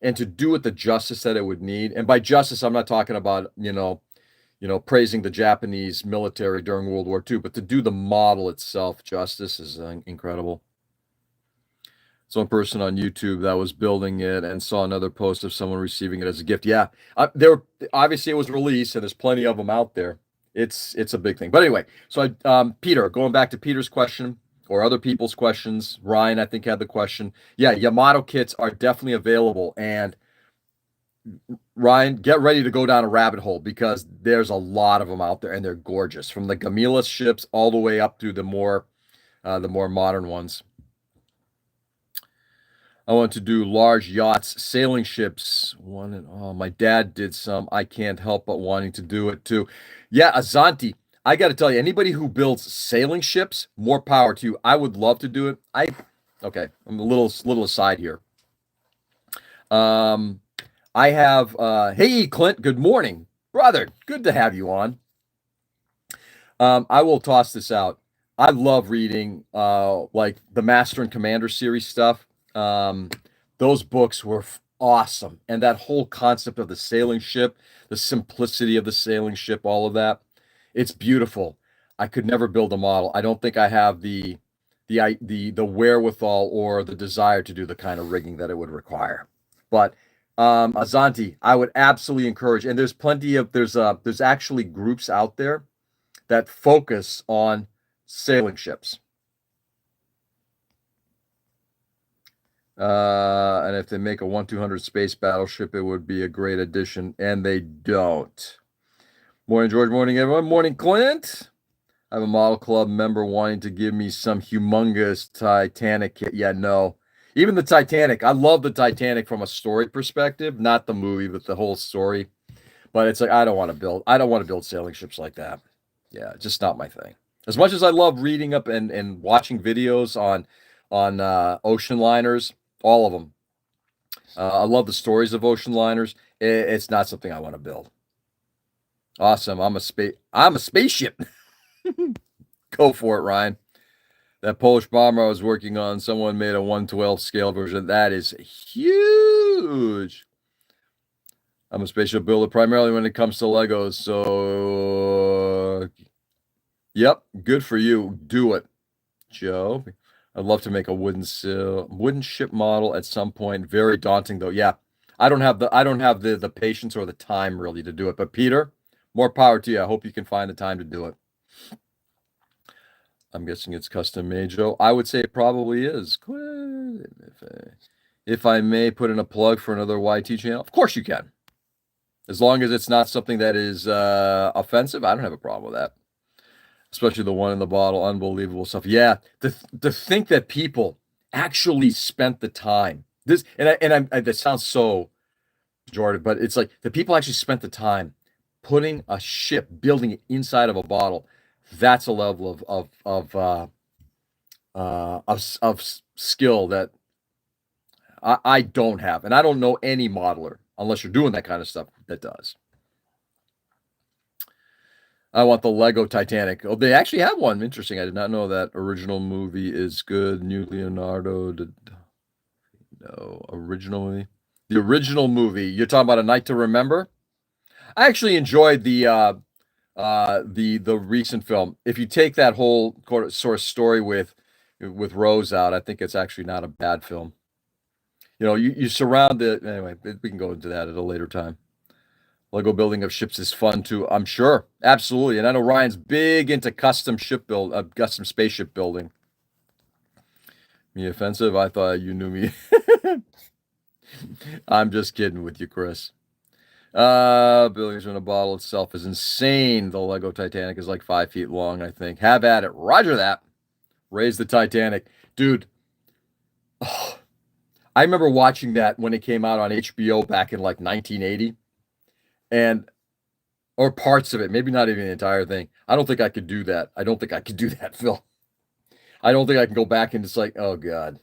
[SPEAKER 1] and to do it the justice that it would need. And by justice, I'm not talking about, praising the Japanese military during World War II, but to do the model itself justice is incredible. So one person on YouTube that was building it and saw another post of someone receiving it as a gift. Yeah, obviously it was released, and there's plenty of them out there. It's a big thing. But anyway, so Peter, going back to Peter's question or other people's questions, Ryan, I think, had the question. Yeah, Yamato kits are definitely available. And Ryan, get ready to go down a rabbit hole because there's a lot of them out there, and they're gorgeous, from the Gamila ships all the way up to the more modern ones. I want to do large yachts, sailing ships. My dad did some. I can't help but wanting to do it too. Yeah, Azanti, I got to tell you, anybody who builds sailing ships, more power to you. I would love to do it. Okay, I'm a little aside here. I have, hey, Clint, good morning. Brother, good to have you on. I will toss this out. I love reading like the Master and Commander series stuff. Um, those books were awesome, and that whole concept of the sailing ship, the simplicity of the sailing ship, all of that, it's beautiful. I could never build a model. I don't think I have the wherewithal or the desire to do the kind of rigging that it would require. But Azanti, I would absolutely encourage, and there's plenty of there's actually groups out there that focus on sailing ships. And if they make a 1-200 space battleship, it would be a great addition, and they don't. Morning, George. Morning, everyone. Morning, Clint. I have a model club member wanting to give me some humongous Titanic kit. Yeah, no. Even the Titanic. I love the Titanic from a story perspective, not the movie, but the whole story. But it's like I don't want to build sailing ships like that. Yeah, just not my thing. As much as I love reading up and watching videos on ocean liners, all of them. I love the stories of ocean liners. It's not something I want to build. Awesome. I'm a spaceship. Go for it, Ryan. That Polish bomber I was working on, someone made a 1/12 scale version. That is huge. I'm a spaceship builder primarily when it comes to Legos. So, yep, good for you. Do it, Joe. I'd love to make a wooden ship model at some point. Very daunting though. Yeah, I don't have the patience or the time really to do it. But Peter, more power to you. I hope you can find the time to do it. I'm guessing it's custom made, Joe. I would say it probably is. If I may put in a plug for another YT channel, of course you can. As long as it's not something that is offensive, I don't have a problem with that. Especially the one in the bottle, unbelievable stuff. Yeah, to think that people actually spent the time. This that sounds so Jordan, but it's like the people actually spent the time putting a ship, building it inside of a bottle. That's a level of skill that I don't have, and I don't know any modeler unless you're doing that kind of stuff that does. I want the Lego Titanic. Oh, they actually have one. Interesting. I did not know that. Original movie is good. New Leonardo. No, originally. The original movie. You're talking about A Night to Remember? I actually enjoyed the recent film. If you take that whole sort of story with Rose out, I think it's actually not a bad film. You know, you surround it. Anyway, we can go into that at a later time. Lego building of ships is fun too, I'm sure. Absolutely. And I know Ryan's big into custom spaceship building. Me offensive? I thought you knew me. I'm just kidding with you, Chris. Billions in a bottle itself is insane. The Lego Titanic is like 5 feet long, I think. Have at it. Roger that. Raise the Titanic. Dude. Oh, I remember watching that when it came out on HBO back in like 1980. Or parts of it, maybe not even the entire thing. I don't think I could do that. I don't think I could do that, Phil. I don't think I can go back and just like, oh God.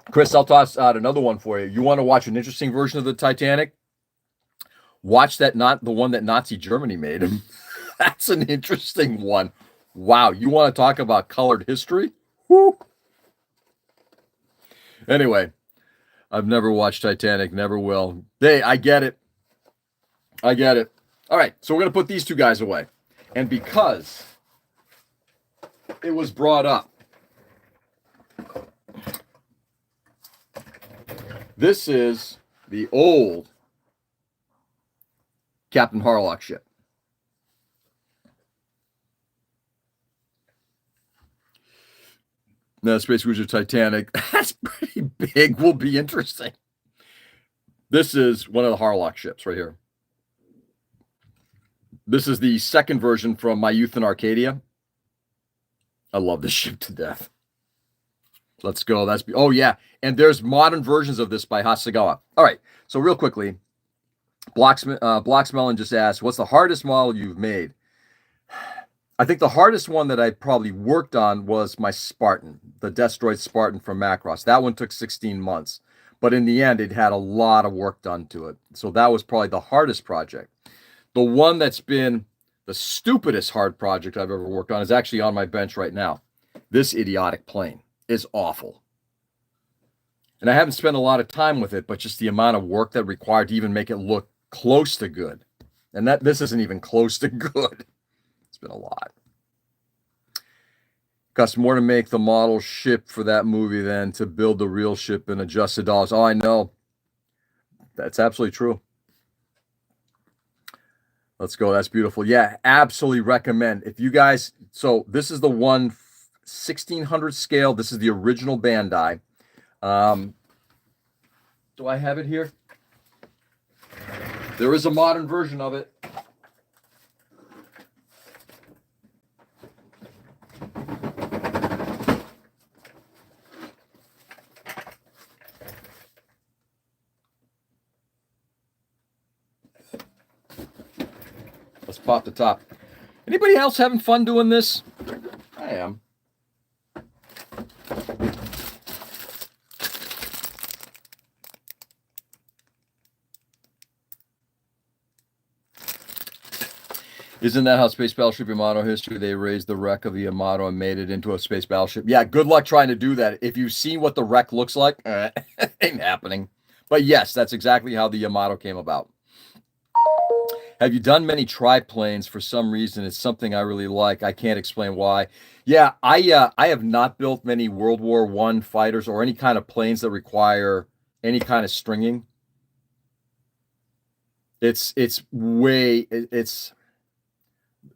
[SPEAKER 1] Chris, I'll toss out another one for you. You want to watch an interesting version of the Titanic? Watch that, not the one that Nazi Germany made. That's an interesting one. Wow, you want to talk about colored history? Woo. Anyway, I've never watched Titanic, never will. Hey, I get it. I get it. All right, so we're going to put these two guys away. And because it was brought up, this is the old Captain Harlock ship. No, Space Cruiser Titanic. That's pretty big. Will be interesting. This is one of the Harlock ships right here. This is the second version from my youth in Arcadia. I love this ship to death. Let's go. Oh yeah, and there's modern versions of this by Hasegawa. All right, so real quickly, Blocksmelon just asked, "What's the hardest model you've made?" I think the hardest one that I probably worked on was my Spartan, the Destroyed Spartan from Macross. That one took 16 months, but in the end, it had a lot of work done to it. So that was probably the hardest project. The one that's been the stupidest hard project I've ever worked on is actually on my bench right now. This idiotic plane is awful. And I haven't spent a lot of time with it, but just the amount of work that required to even make it look close to good. And this isn't even close to good. It's been a lot. Costs more to make the model ship for that movie than to build the real ship in adjusted dollars. Oh, I know. That's absolutely true. Let's go. That's beautiful. Yeah, absolutely recommend. If you guys, so this is the 1/1600 scale. This is the original Bandai. Do I have it here? There is a modern version of it. Let's pop the top. Anybody else having fun doing this? I am. Isn't that how Space Battleship Yamato history, they raised the wreck of the Yamato and made it into a space battleship? Yeah, good luck trying to do that. If you've seen what the wreck looks like, ain't happening. But yes, that's exactly how the Yamato came about. Have you done many triplanes? For some reason, it's something I really like. I can't explain why. Yeah, I have not built many World War I fighters or any kind of planes that require any kind of stringing.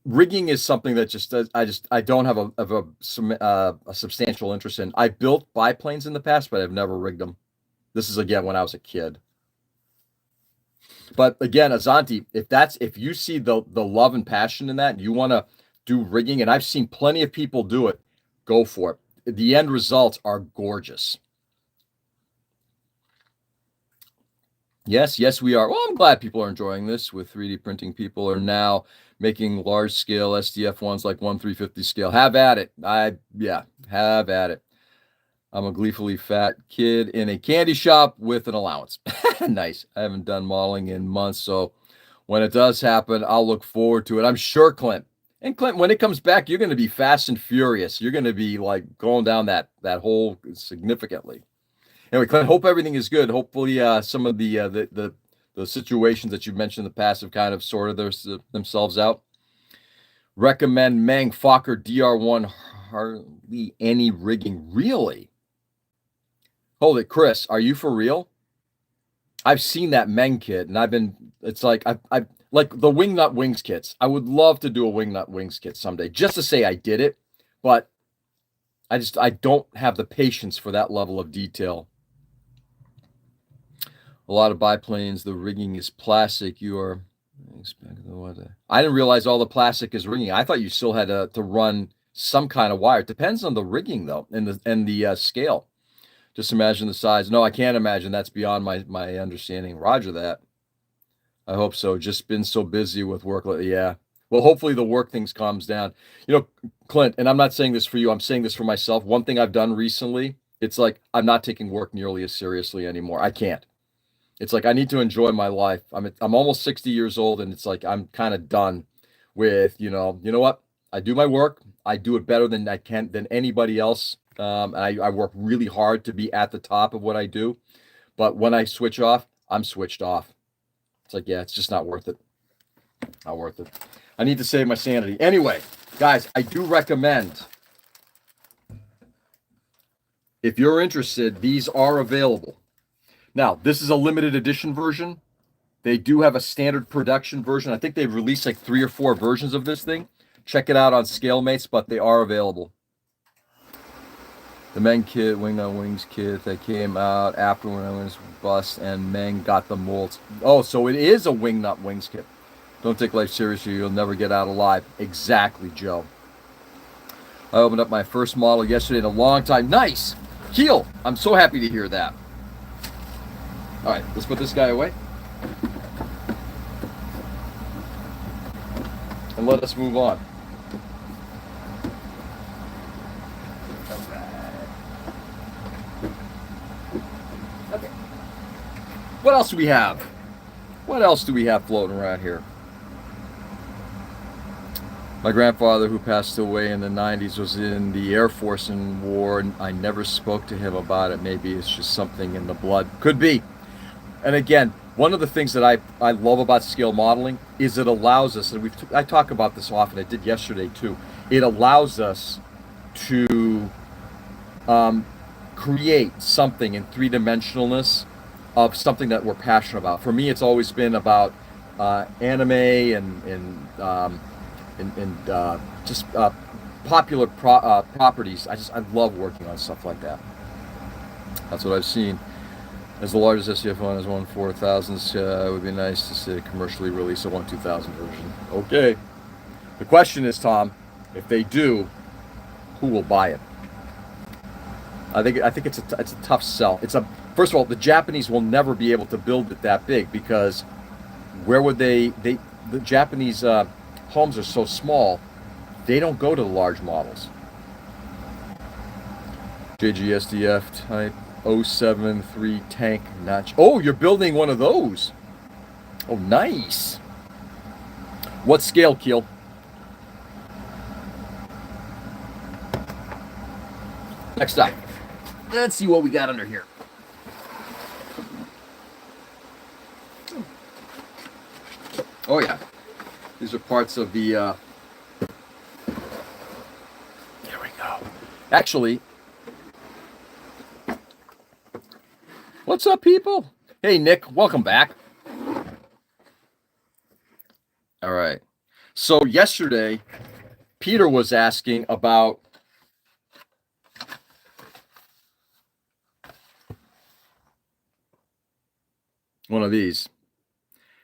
[SPEAKER 1] Rigging is something that I don't have a substantial interest in. I built biplanes in the past, but I've never rigged them. This is again when I was a kid. But again, Azanti, if you see the love and passion in that, and you want to do rigging, and I've seen plenty of people do it, go for it. The end results are gorgeous. Yes, we are. Well, I'm glad people are enjoying this with 3D printing. People are now making large scale SDF ones like 1/350 scale. Have at it. Have at it. I'm a gleefully fat kid in a candy shop with an allowance. Nice. I haven't done modeling in months, so when it does happen, I'll look forward to it. I'm sure, Clint. And Clint, when it comes back, you're going to be fast and furious. You're going to be like going down that hole significantly. Anyway, Clint, hope everything is good. Hopefully, some of the situations that you've mentioned in the past have kind of sorted themselves out. Recommend Meng Fokker DR1 hardly any rigging. Really? Hold it, Chris. Are you for real? I've seen that Meng kit, and it's like I like the Wingnut Wings kits. I would love to do a Wingnut Wings kit someday, just to say I did it, but I don't have the patience for that level of detail. A lot of biplanes, the rigging is plastic. You are I didn't realize all the plastic is rigging. I thought you still had to run some kind of wire. It depends on the rigging though, and the scale. Just imagine the size. No, I can't imagine. That's beyond my understanding. Roger that. I hope so. Just been so busy with work. Yeah. Well, hopefully the work things calms down. You know, Clint, and I'm not saying this for you. I'm saying this for myself. One thing I've done recently, it's like I'm not taking work nearly as seriously anymore. I can't. It's like I need to enjoy my life. I'm almost 60 years old, and it's like I'm kind of done with, you know what? I do my work. I do it better than anybody else. And I work really hard to be at the top of what I do. But when I switch off, I'm switched off. It's like, yeah, it's just not worth it. Not worth it. I need to save my sanity. Anyway, guys, I do recommend, if you're interested, these are available. Now, this is a limited edition version. They do have a standard production version. I think they've released like 3 or 4 versions of this thing. Check it out on ScaleMates, but they are available. The Meng kit, Wingnut Wings kit that came out after when I was bust and Meng got the molds. Oh, so it is a Wingnut Wings kit. Don't take life seriously. You'll never get out alive. Exactly, Joe. I opened up my first model yesterday in a long time. Nice. Keel, I'm so happy to hear that. All right, let's put this guy away. And let us move on. Okay. What else do we have? What else do we have floating around here? My grandfather, who passed away in the 90s, was in the Air Force in war, and I never spoke to him about it. Maybe it's just something in the blood. Could be. And again, one of the things that I love about scale modeling is it allows us, and I talk about this often, I did yesterday too, it allows us to create something in three-dimensionalness of something that we're passionate about. For me, it's always been about anime and just popular properties. I love working on stuff like that. That's what I've seen. As the largest SCF one has won 4,000s, it would be nice to see a commercially release a 1/2000 version. Okay. The question is, Tom, if they do, who will buy it? I think it's a tough sell. First of all, the Japanese will never be able to build it that big because where would the Japanese homes are so small, they don't go to the large models. JGSDF type 073 tank notch. Oh, you're building one of those. Oh, nice. What scale, Keel? Next up. Let's see what we got under here. Oh yeah, these are parts of the. There we go. Actually, what's up, people? Hey, Nick, welcome back. All right. So yesterday, Peter was asking about one of these.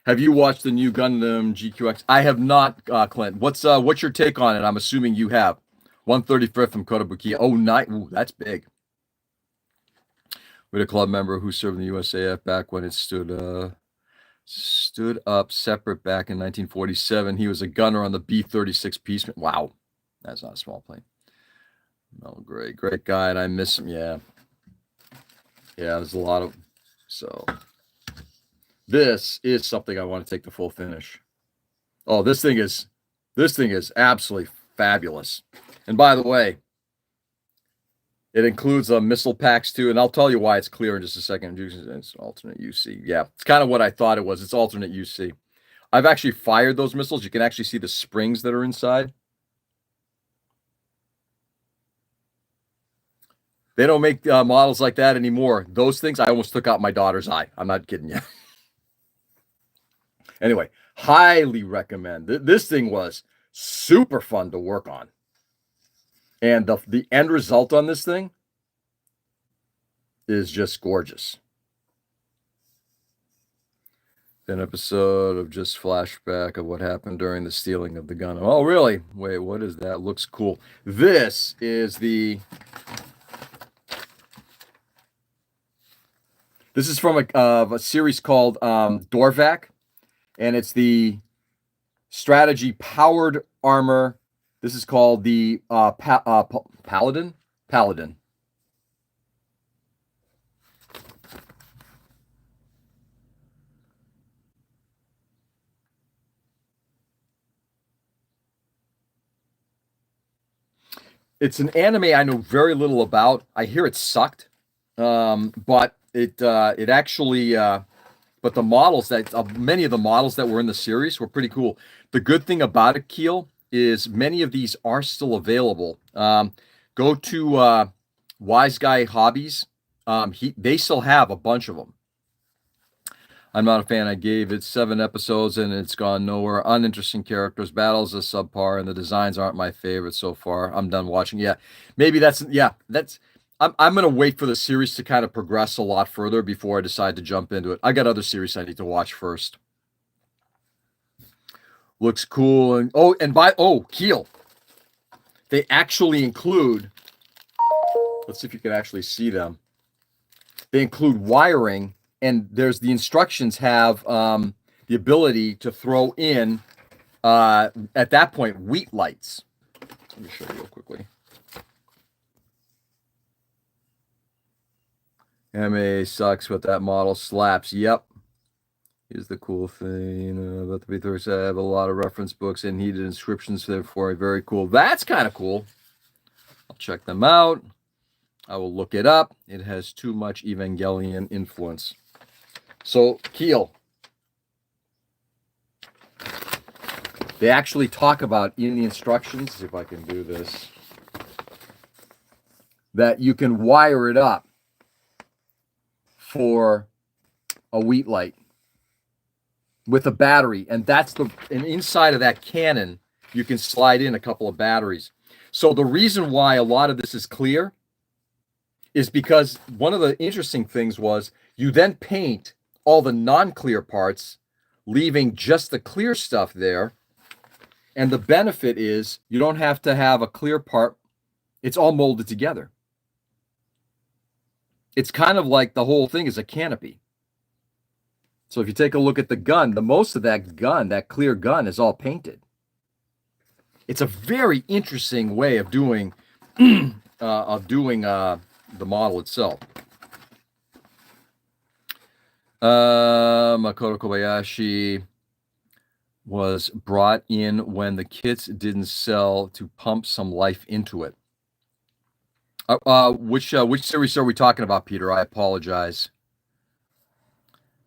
[SPEAKER 1] Have you watched the new Gundam GQX? I have not, Clint. What's your take on it? I'm assuming you have. 135th from Kotobukiya. Oh, night. Ooh, that's big. With a club member who served in the USAF back when it stood up separate back in 1947. He was a gunner on the B-36 Peaceman. Wow, that's not a small plane. Oh, great guy, and I miss him. Yeah, there's a lot of. So this is something I want to take the full finish. Oh, this thing is absolutely fabulous. And by the way, it includes missile packs too, and I'll tell you why it's clear in just a second. It's alternate UC. Yeah, it's kind of what I thought it was. It's alternate UC. I've actually fired those missiles. You can actually see the springs that are inside. They don't make models like that anymore. Those things, I almost took out my daughter's eye. I'm not kidding you. Anyway, highly recommend. This thing was super fun to work on. And the end result on this thing is just gorgeous. An episode of just flashback of what happened during the stealing of the gun. Oh, really? Wait, what is that? Looks cool. This is from a series called Dorvac, and it's the strategy powered armor. This is called the Paladin. Paladin. It's an anime I know very little about. I hear it sucked, but it actually. But the models many of the models that were in the series were pretty cool. The good thing about it, Keel, is many of these are still available. Go to Wise Guy Hobbies. They still have a bunch of them. I'm not a fan. I gave it 7 episodes and it's gone nowhere. Uninteresting characters, battles are subpar, and the designs aren't my favorite so far. I'm done watching. Yeah, maybe that's. I'm gonna wait for the series to kind of progress a lot further before I decide to jump into it. I got other series I need to watch first. Looks cool, and Keel. They actually include. Let's see if you can actually see them. They include wiring. And there's the instructions have the ability to throw in, at that point, wheat lights. Let me show you real quickly. MA sucks, but that model slaps. Yep. Here's the cool thing about the B-36. I have a lot of reference books and heated inscriptions for it. Very cool. That's kind of cool. I'll check them out. I will look it up. It has too much Evangelion influence. So, Keel. They actually talk about in the instructions, see if I can do this, that you can wire it up for a wheat light with a battery. And inside of that cannon, you can slide in a couple of batteries. So the reason why a lot of this is clear is because one of the interesting things was you then paint all the non-clear parts, leaving just the clear stuff there. And the benefit is you don't have to have a clear part. It's all molded together. It's kind of like the whole thing is a canopy. So if you take a look at the gun, the most of that gun, that clear gun, is all painted. It's a very interesting way of doing the model itself. Makoto Kobayashi was brought in when the kits didn't sell to pump some life into it. Which series are we talking about, Peter? I apologize.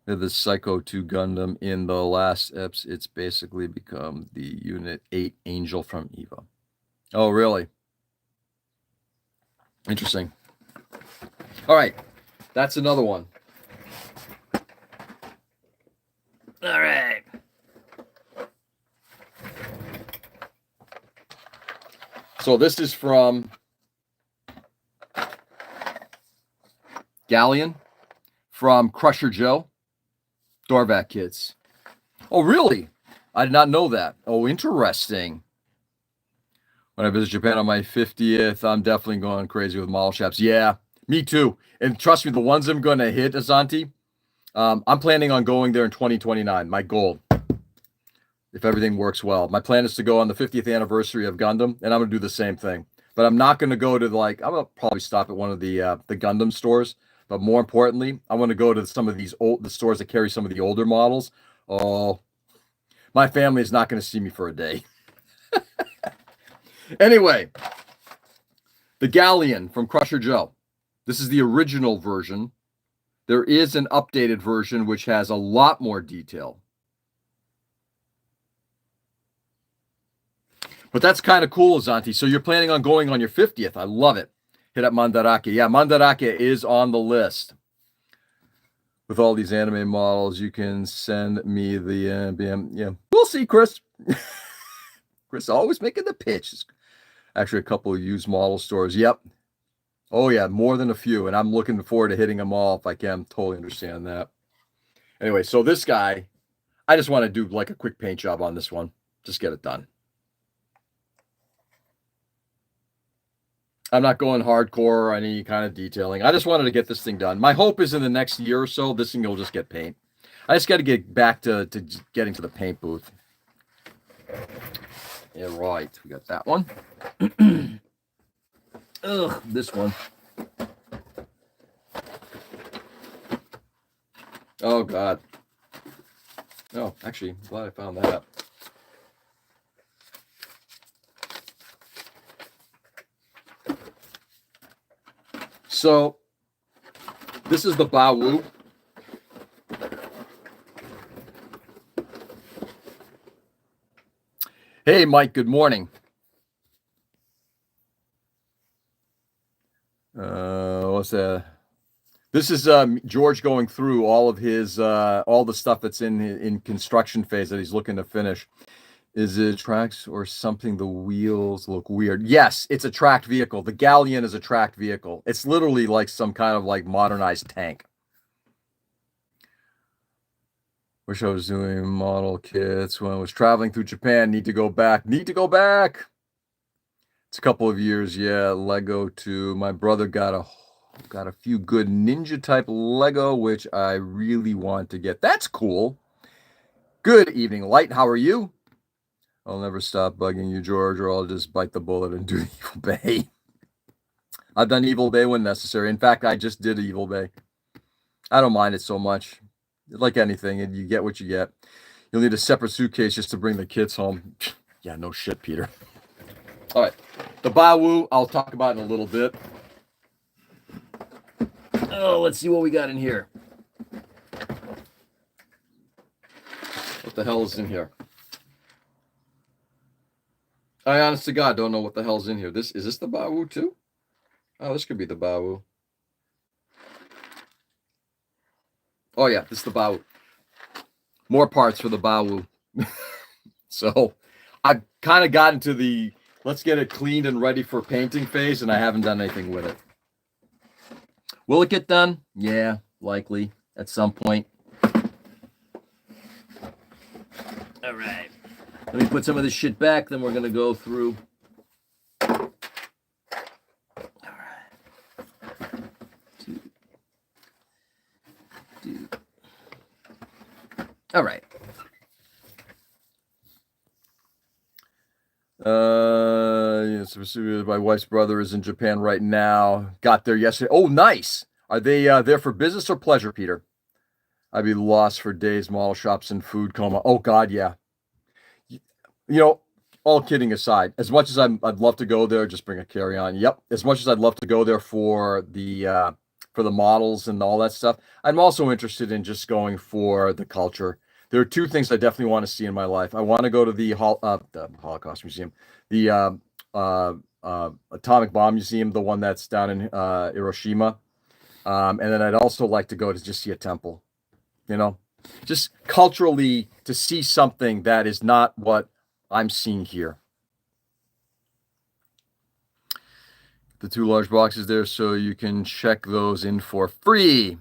[SPEAKER 1] The Psycho 2 Gundam in the last eps, it's basically become the Unit 8 Angel from EVA. Oh, really? Interesting. All right. That's another one. All right. So this is from Galleon, from Crusher Joe. Dorvac kits. Oh, really? I did not know that. Oh, interesting. When I visit Japan on my 50th, I'm definitely going crazy with model shops. Yeah, me too. And trust me, the ones I'm going to hit, Azanti, I'm planning on going there in 2029. My goal, if everything works well. My plan is to go on the 50th anniversary of Gundam, and I'm going to do the same thing. But I'm not going to go to I'm going to probably stop at one of the Gundam stores. But more importantly, I want to go to some of the stores that carry some of the older models. Oh, my family is not going to see me for a day. Anyway, the Galleon from Crusher Joe. This is the original version. There is an updated version which has a lot more detail. But that's kind of cool, Zanti. So you're planning on going on your 50th. I love it. Hit up Mandarake. Yeah, Mandarake is on the list. With all these anime models, you can send me the BM. Yeah, we'll see, Chris. Chris always making the pitch. Actually, a couple of used model stores. Yep. Oh, yeah, more than a few. And I'm looking forward to hitting them all if I can. Totally understand that. Anyway, so this guy, I just want to do like a quick paint job on this one. Just get it done. I'm not going hardcore or any kind of detailing. I just wanted to get this thing done. My hope is in the next year or so, this thing will just get paint. I just got to get back to getting to the paint booth. Yeah, right. We got that one. Ugh, this one. Oh, God. Oh, actually, I'm glad I found that. So, this is the Bawu. Hey, Mike, good morning. What's that? This is George going through all of his, all the stuff that's in construction phase that he's looking to finish. Is it tracks or something? The wheels look weird. Yes, it's a tracked vehicle. The Galleon is a tracked vehicle. It's literally like some kind of like modernized tank. Wish I was doing model kits when I was traveling through Japan. Need to go back. It's a couple of years. Yeah, Lego too. My brother got a few good ninja type Lego, which I really want to get. That's cool. Good evening, Light. How are you? I'll never stop bugging you, George, or I'll just bite the bullet and do Evil Bay. I've done Evil Bay when necessary. In fact, I just did Evil Bay. I don't mind it so much. like anything, and you get what you get. You'll need a separate suitcase just to bring the kids home. Yeah, no shit, Peter. All right, the Bawu I'll talk about in a little bit. Oh, let's see what we got in here. What the hell is in here? I honest to God don't know what the hell's in here. Is this the Bawu too? Oh, this could be the Bawu. Oh yeah, this is the Bawu. More parts for the Bawu. So I've kind of gotten to the let's get it cleaned and ready for painting phase, and I haven't done anything with it. Will it get done? Yeah, likely at some point. All right. Let me put some of this shit back, then we're going to go through. All right. All right. Yes, my wife's brother is in Japan right now. Got there yesterday. Oh, nice. Are they there for business or pleasure, Peter? I'd be lost for days, model shops and food coma. Oh God, yeah. All kidding aside, as much as I'd love to go there, just bring a carry-on. Yep. As much as I'd love to go there for the models and all that stuff, I'm also interested in just going for the culture. There are two things I definitely want to see in my life. I want to go to the Holocaust Museum, the Atomic Bomb Museum, the one that's down in Hiroshima, and then I'd also like to go to just see a temple. Just culturally to see something that is not what I'm seeing here. The 2 large boxes there, so you can check those in for free.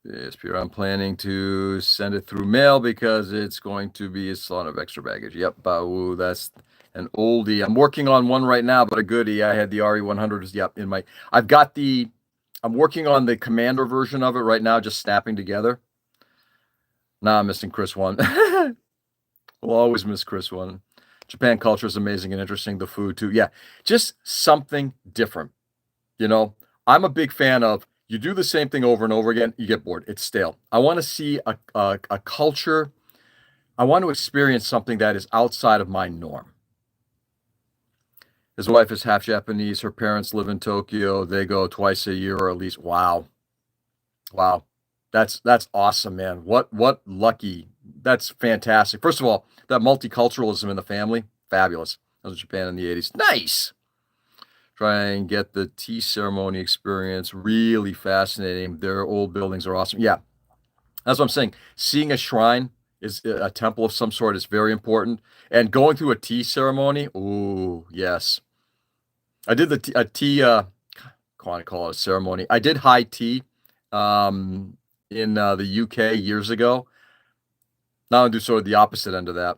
[SPEAKER 1] Yes, Peter, I'm planning to send it through mail because it's going to be a lot of extra baggage. Yep, Bawu, that's an oldie. I'm working on one right now, but a goodie. I had the RE100s. Yep, I'm working on the Commander version of it right now, just snapping together. Nah, I'm missing Chris one. We'll always miss Chris one. Japan culture is amazing and interesting. The food too. Yeah, just something different. I'm a big fan of you do the same thing over and over again, you get bored. It's stale. I want to see a culture. I want to experience something that is outside of my norm. His wife is half Japanese. Her parents live in Tokyo. They go twice a year or at least. Wow. That's awesome, man. What lucky. That's fantastic. First of all, that multiculturalism in the family, fabulous. That was Japan in the 80s. Nice. Try and get the tea ceremony experience. Really fascinating. Their old buildings are awesome. Yeah, that's what I'm saying. Seeing a shrine is a temple of some sort is very important. And going through a tea ceremony, ooh, yes. I did a tea, I want to call it a ceremony. I did high tea in the UK years ago. Now I do sort of the opposite end of that.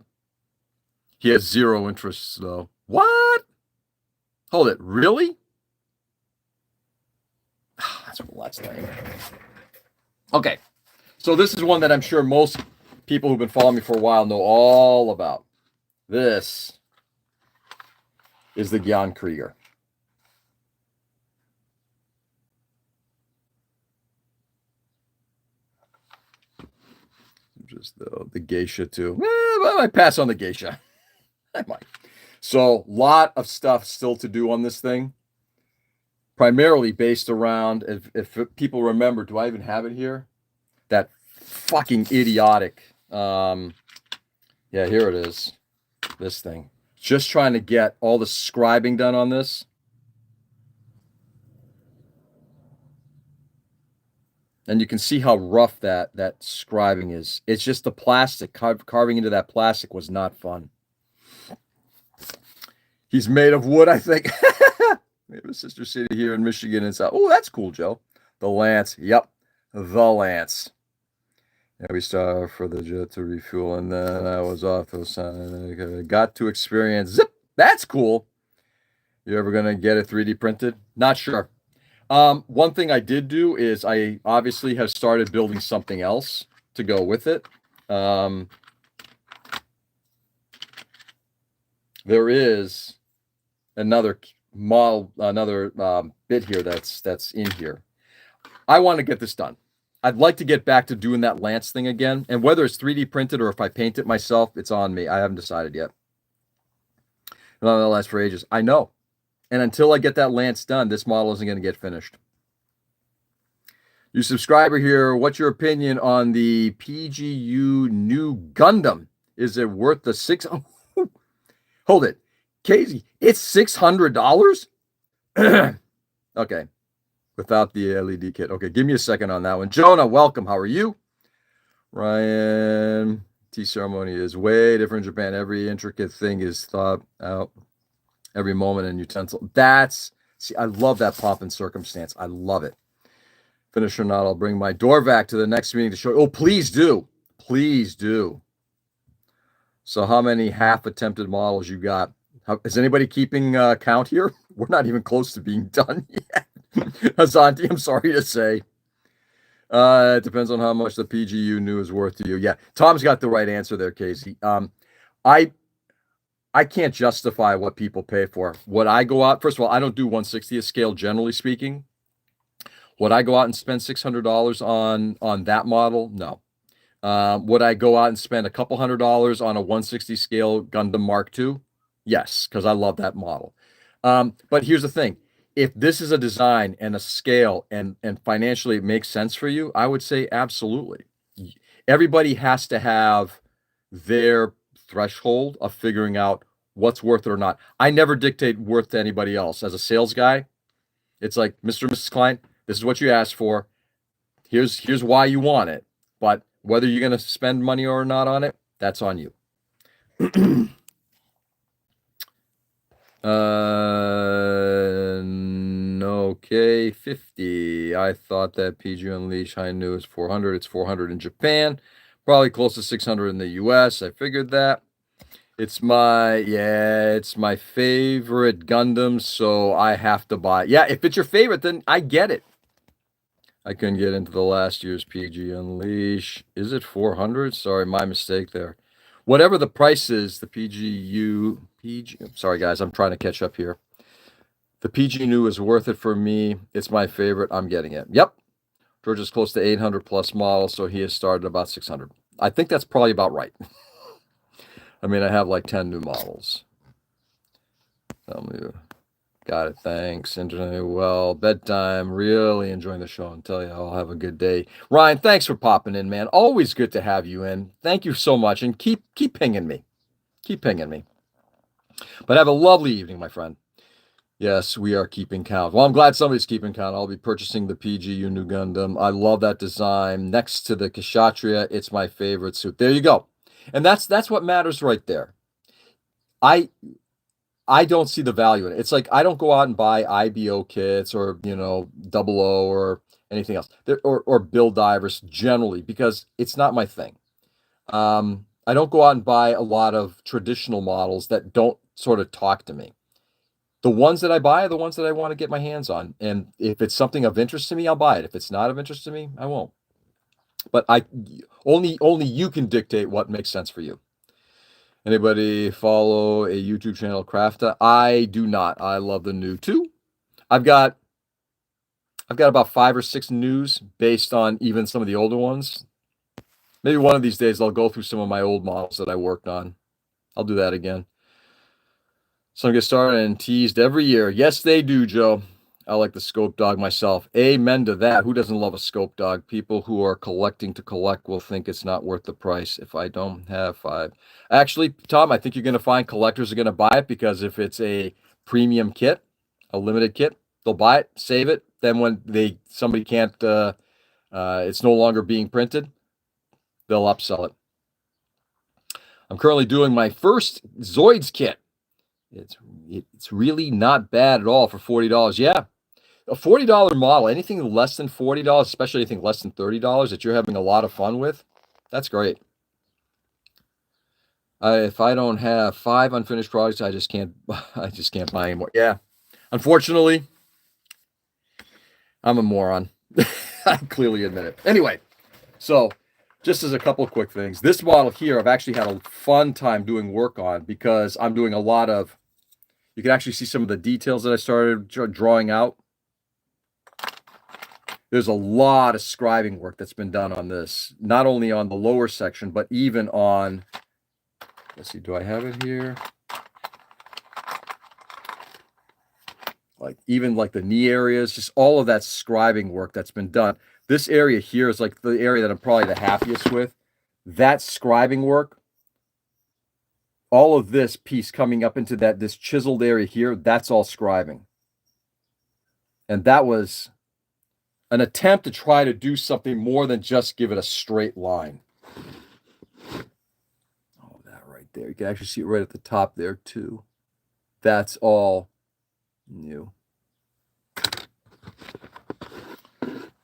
[SPEAKER 1] He has zero interest, though. What? Hold it, really? That's lame. Okay, so this is one that I'm sure most people who've been following me for a while know all about. This is the Gyan Krieger. Just the geisha too. I might pass on the geisha. I might. So, lot of stuff still to do on this thing. Primarily based around, if people remember, do I even have it here? That fucking idiotic. Yeah, here it is. This thing. Just trying to get all the scribing done on this. And you can see how rough that scribing is. It's just the plastic. Carving into that plastic was not fun. He's made of wood, I think. We have a sister city here in Michigan. And oh, that's cool, Joe. The Lance. Yep. The Lance. Yeah, we started for the jet to refuel, and then I was off to a got to experience zip. That's cool. You ever gonna get it 3D printed? Not sure. One thing I did do is I obviously have started building something else to go with it. There is another model, another bit here that's in here. I want to get this done. I'd like to get back to doing that lance thing again. And whether it's 3D printed or if I paint it myself, it's on me. I haven't decided yet. That'll last for ages. I know. And until I get that lance done, this model isn't going to get finished. You subscriber here, what's your opinion on the PGU new Gundam? Is it worth the six? Oh, hold it. Casey, it's $600? Okay. Without the LED kit. Okay, give me a second on that one. Jonah, welcome. How are you? Ryan, tea ceremony is way different in Japan. Every intricate thing is thought out. Every moment and utensil. See, I love that pomp and circumstance. I love it. Finish or not, I'll bring my Dorvac to the next meeting to show. Oh, please do. Please do. So how many half-attempted models you got? Is anybody keeping count here? We're not even close to being done yet. Azanti, I'm sorry to say. It depends on how much the PGU new is worth to you. Yeah, Tom's got the right answer there, Casey. I can't justify what people pay for. What I go out, first of all, I don't do 1/60th scale, generally speaking. Would I go out and spend $600 on that model? No. Would I go out and spend a couple $100 on a 1/60 scale Gundam Mark II? Yes, because I love that model. But here's the thing. If this is a design and a scale and financially it makes sense for you, I would say absolutely. Everybody has to have their threshold of figuring out what's worth it or not. I never dictate worth to anybody else. As a sales guy, it's like, Mr. and Mrs. Client, this is what you asked for. Here's why you want it. But whether you're going to spend money or not on it, that's on you. Okay, 50. I thought that PG Unleash I knew is 400. It's 400 in Japan. Probably close to 600 in the US. I figured that. It's my favorite Gundam, so I have to buy it. Yeah, if it's your favorite, then I get it. I couldn't get into the last year's PG Unleash. Is it 400? Sorry, my mistake there. Whatever the price is, the sorry guys, I'm trying to catch up here. The PG new is worth it for me. It's my favorite. I'm getting it. Yep. George is close to 800 plus models, so he has started about 600. I think that's probably about right. I mean, I have like 10 new models. Got it. Thanks. Internet. Well, bedtime. Really enjoying the show and tell you I'll have a good day. Ryan, thanks for popping in, man. Always good to have you in. Thank you so much. And keep pinging me. Keep pinging me. But have a lovely evening, my friend. Yes, we are keeping count. Well, I'm glad somebody's keeping count. I'll be purchasing the PGU new Gundam. I love that design. Next to the Kshatriya, it's my favorite suit. There you go. And that's what matters right there. I don't see the value in it. It's like I don't go out and buy IBO kits or, Double O or anything else, or Bill Divers generally, because it's not my thing. I don't go out and buy a lot of traditional models that don't sort of talk to me. The ones that I buy are the ones that I want to get my hands on. And if it's something of interest to me, I'll buy it. If it's not of interest to me, I won't. But only you can dictate what makes sense for you. Anybody follow a YouTube channel, Crafta? I do not. I love the new too. I've got about 5 or 6 news based on even some of the older ones. Maybe one of these days I'll go through some of my old models that I worked on. I'll do that again. Some get started and teased every year. Yes, they do, Joe. I like the scope dog myself. Amen to that. Who doesn't love a scope dog? People who are collecting to collect will think it's not worth the price if I don't have 5. Actually, Tom, I think you're going to find collectors are going to buy it because if it's a premium kit, a limited kit, they'll buy it, save it. Then when somebody can't, it's no longer being printed, they'll upsell it. I'm currently doing my first Zoids kit. It's really not bad at all for $40. Yeah. A $40 model, anything less than $40, especially anything less than $30 that you're having a lot of fun with, that's great. If I don't have 5 unfinished products, I just can't buy anymore. Yeah. Unfortunately, I'm a moron. I clearly admit it. Anyway, so just as a couple of quick things, this model here, I've actually had a fun time doing work on because I'm doing a lot of, you can actually see some of the details that I started drawing out. there's a lot of scribing work that's been done on this, not only on the lower section, but even on, let's see, do I have it here? Like even like the knee areas, just all of that scribing work that's been done. This area here is like the area that I'm probably the happiest with. That scribing work, all of this piece coming up into this chiseled area here, that's all scribing. And that was an attempt to try to do something more than just give it a straight line. Oh, that right there. You can actually see it right at the top there too. That's all new.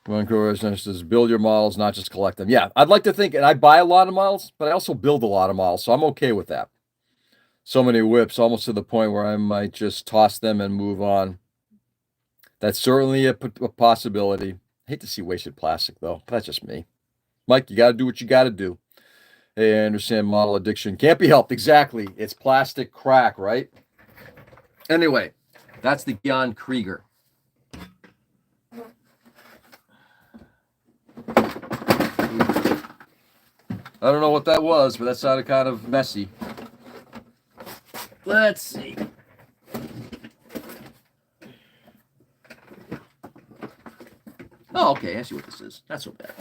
[SPEAKER 1] Vancouver says, build your models, not just collect them. Yeah, I'd like to think, and I buy a lot of models, but I also build a lot of models, so I'm okay with that. So many whips, almost to the point where I might just toss them and move on. That's certainly a possibility. I hate to see wasted plastic, though. That's just me. Mike, you got to do what you got to do. Hey, I understand model addiction. Can't be helped. Exactly. It's plastic crack, right? Anyway, that's the Jan Krieger. I don't know what that was, but that sounded kind of messy. Let's see. Oh, okay. I see what this is. Not so bad.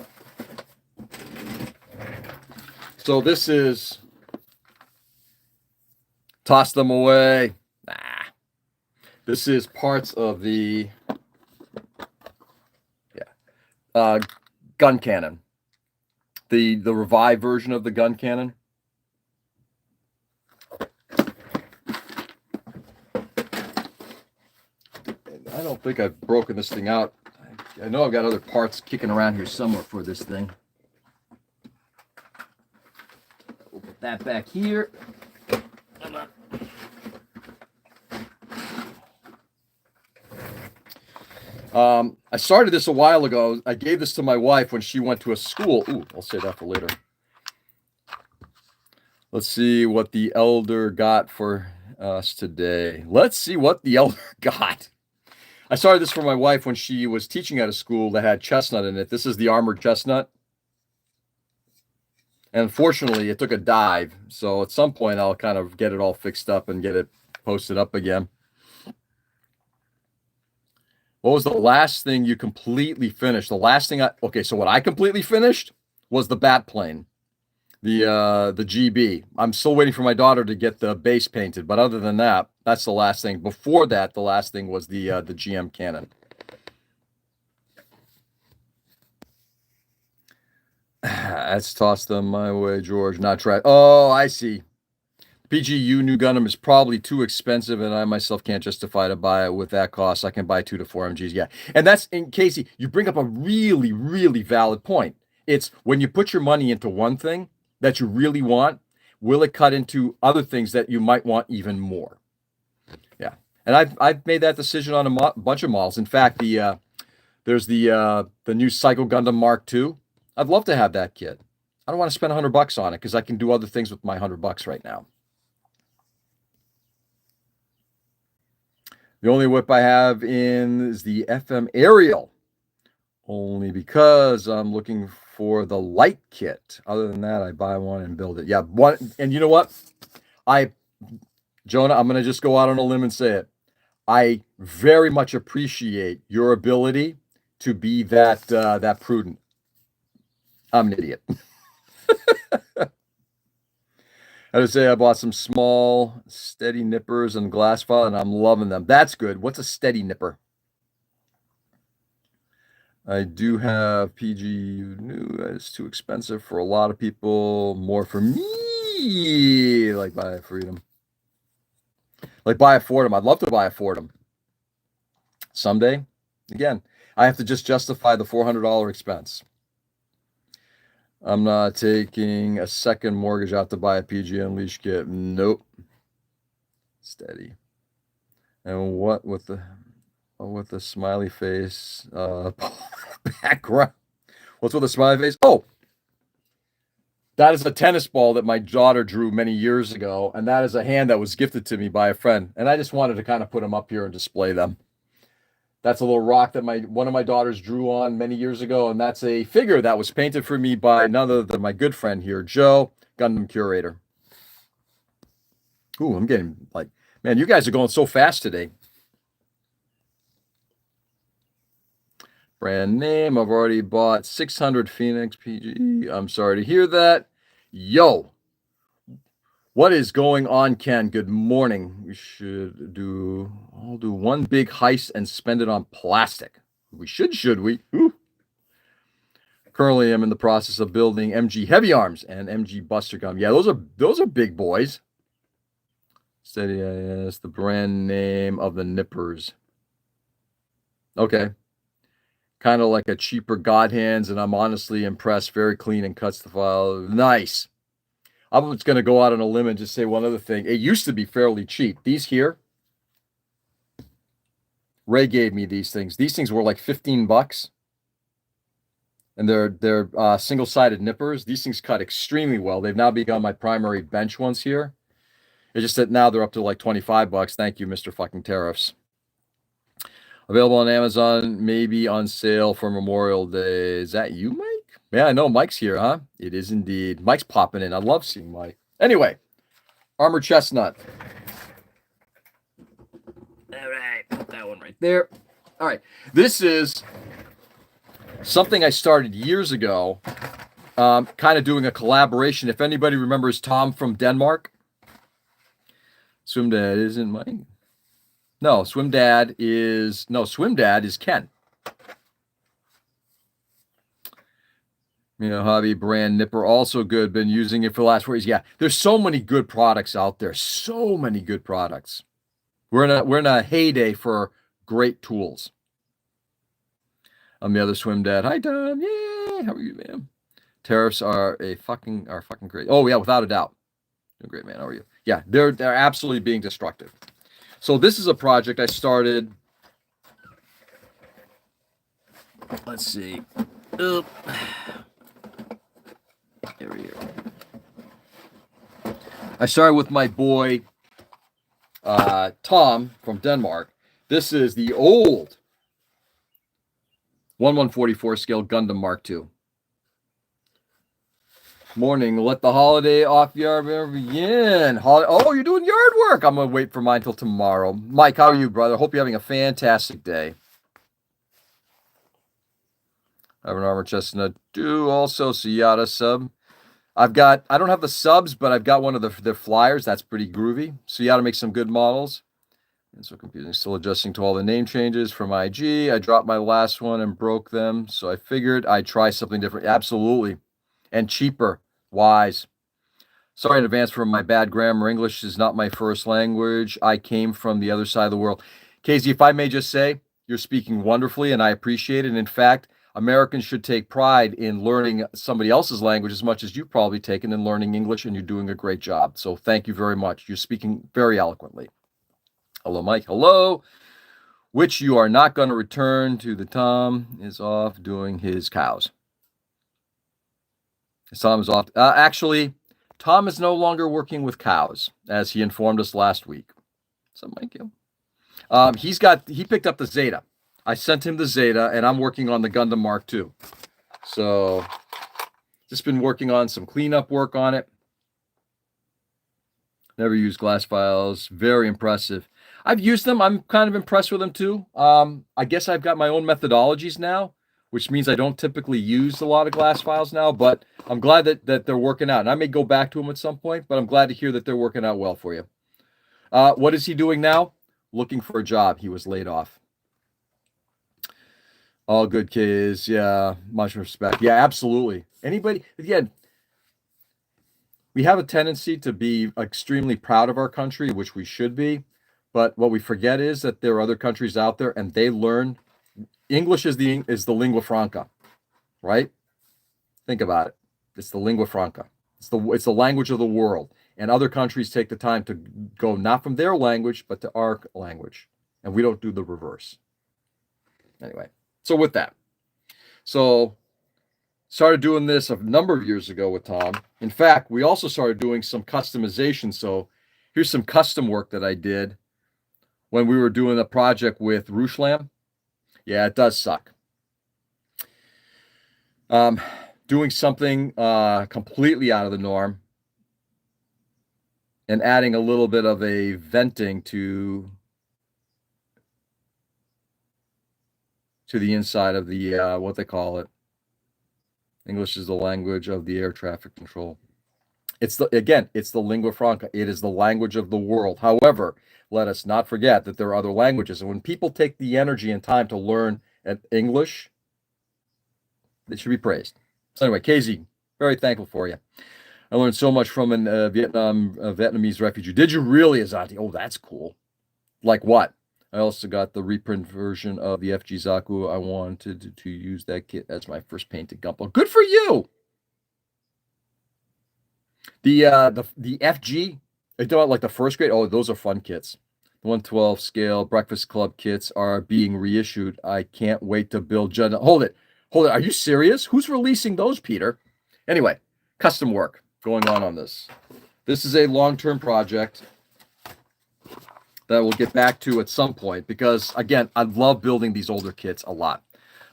[SPEAKER 1] So this is toss them away. Nah. This is parts of the gun cannon. The revived version of the gun cannon. I don't think I've broken this thing out. I know I've got other parts kicking around here somewhere for this thing. We'll put that back here. I started this a while ago. I gave this to my wife when she went to a school. Ooh, I'll say that for later. Let's see what the elder got for us today. Let's see what the elder got. I started this for my wife when she was teaching at a school that had chestnut in it. This is the armored chestnut. And unfortunately, it took a dive. So at some point, I'll kind of get it all fixed up and get it posted up again. What was the last thing you completely finished? The last thing okay, so what I completely finished was the bat plane, the GB. I'm still waiting for my daughter to get the base painted, but other than that, that's the last thing. Before that, the last thing was the GM cannon. Let's toss them my way, George. Not try. Oh, I see. PGU new Gundam is probably too expensive, and I myself can't justify to buy it with that cost. I can buy 2 to 4 MGs. Yeah, and that's, in Casey, you bring up a really, really valid point. It's when you put your money into one thing that you really want, will it cut into other things that you might want even more? Yeah, and I've made that decision on a bunch of models. In fact, there's the new Psycho Gundam Mark II. I'd love to have that kit. I don't want to spend $100 on it because I can do other things with my $100 right now. The only whip I have in is the FM Aerial, only because I'm looking for the light kit. Other than that, I buy one and build it. Yeah, one. And you know what? Jonah, I'm going to just go out on a limb and say it. I very much appreciate your ability to be that prudent. I'm an idiot. I would say I bought some small steady nippers and glass file, and I'm loving them. That's good. What's a steady nipper? I do have PGU new. It's too expensive for a lot of people. More for me. Like buy a Freedom. Like buy a Fordham. I'd love to buy a Fordham. Someday. Again, I have to just justify the $400 expense. I'm not taking a second mortgage out to buy a PG Unleashed kit. Nope. Steady. And what with the smiley face background? What's with the smiley face? Oh, that is a tennis ball that my daughter drew many years ago, and that is a hand that was gifted to me by a friend. And I just wanted to kind of put them up here and display them. That's a little rock that one of my daughters drew on many years ago, and that's a figure that was painted for me by none other than my good friend here, Joe, Gundam Curator. Ooh, I'm getting like, man, you guys are going so fast today. Brand name, I've already bought 600 Phoenix PG. I'm sorry to hear that. Yo, what is going on, Ken? Good morning. We should I'll do one big heist and spend it on plastic. We should we? Ooh. Currently, I'm in the process of building MG Heavy Arms and MG Buster Gum. Yeah, those are big boys. Steady IS, the brand name of the nippers. Okay. Kind of like a cheaper God Hands, and I'm honestly impressed. Very clean and cuts the file. Nice. I was going to go out on a limb and just say one other thing. It used to be fairly cheap. These here, Ray gave me these things. These things were like $15, and they're single-sided nippers. These things cut extremely well. They've now become my primary bench ones here. It's just that now they're up to like $25. Thank you, Mr. Fucking Tariffs. Available on Amazon, maybe on sale for Memorial Day. Is that you, Mike? Yeah, I know Mike's here, huh? It is indeed. Mike's popping in. I love seeing Mike. Anyway, Armored Chestnut. All right, put that one right there. All right, this is something I started years ago, kind of doing a collaboration. If anybody remembers Tom from Denmark, Swim Dad isn't Mike. No, Swim Dad is Ken. Hobby brand nipper, also good. Been using it for the last 4 years. Yeah, there's so many good products out there. So many good products. We're in a heyday for great tools. I'm the other Swim Dad. Hi, Tom. Yay! How are you, man? Tariffs are fucking great. Oh yeah, without a doubt. Doing great, man. How are you? Yeah, they're absolutely being destructive. So this is a project I started. Let's see. Here we go. I started with my boy Tom from Denmark. This is the old 1144 scale Gundam Mark II. Morning. Let the holiday off yard begin. Oh, you're doing yard work. I'm going to wait for mine till tomorrow. Mike, how are you, brother? Hope you're having a fantastic day. I have an Armored Chestnut. Do also Seattle sub. I don't have the subs, but I've got one of the flyers. That's pretty groovy. Seattle makes some good models. And so confusing. Still adjusting to all the name changes from IG. I dropped my last one and broke them. So I figured I'd try something different. Absolutely. And cheaper. Wise. Sorry in advance for my bad grammar. English is not my first language. I came from the other side of the world. Casey, if I may just say, you're speaking wonderfully, and I appreciate it. And in fact, Americans should take pride in learning somebody else's language as much as you've probably taken in learning English, and you're doing a great job. So thank you very much. You're speaking very eloquently. Hello, Mike. Hello. Which you are not going to return to. The Tom is off doing his cows. Tom is off. Actually, Tom is no longer working with cows, as he informed us last week. So, Mike, he picked up the Zeta. I sent him the Zeta, and I'm working on the Gundam Mark II. So, just been working on some cleanup work on it. Never used glass files. Very impressive. I've used them. I'm kind of impressed with them too. I guess I've got my own methodologies now, which means I don't typically use a lot of glass files now, but I'm glad that they're working out. And I may go back to them at some point, but I'm glad to hear that they're working out well for you. What is he doing now? Looking for a job. He was laid off. All good kids. Yeah, much respect. Yeah, absolutely. Anybody, again, we have a tendency to be extremely proud of our country, which we should be. But what we forget is that there are other countries out there, and they learn English is the lingua franca, right? Think about it. It's the lingua franca. It's the language of the world. And other countries take the time to go not from their language, but to our language. And we don't do the reverse. Anyway, so with that. So started doing this a number of years ago with Tom. In fact, we also started doing some customization. So here's some custom work that I did when we were doing a project with Ruslan. Yeah, it does suck. Doing something completely out of the norm and adding a little bit of a venting to the inside of the what they call it. English is the language of the air traffic control. It's the lingua franca. It is the language of the world. However, let us not forget that there are other languages. And when people take the energy and time to learn English, they should be praised. So anyway, KZ, very thankful for you. I learned so much from a Vietnamese refugee. Did you really, Azanti? Oh, that's cool. Like what? I also got the reprint version of the FG Zaku. I wanted to use that kit as my first painted Gumpel. Good for you. The FG, I thought like the first grade. Oh, those are fun kits. The 112 scale Breakfast Club kits are being reissued. I can't wait to build. Hold it. Are you serious? Who's releasing those, Peter? Anyway, custom work going on this. This is a long-term project that we'll get back to at some point because, again, I love building these older kits a lot.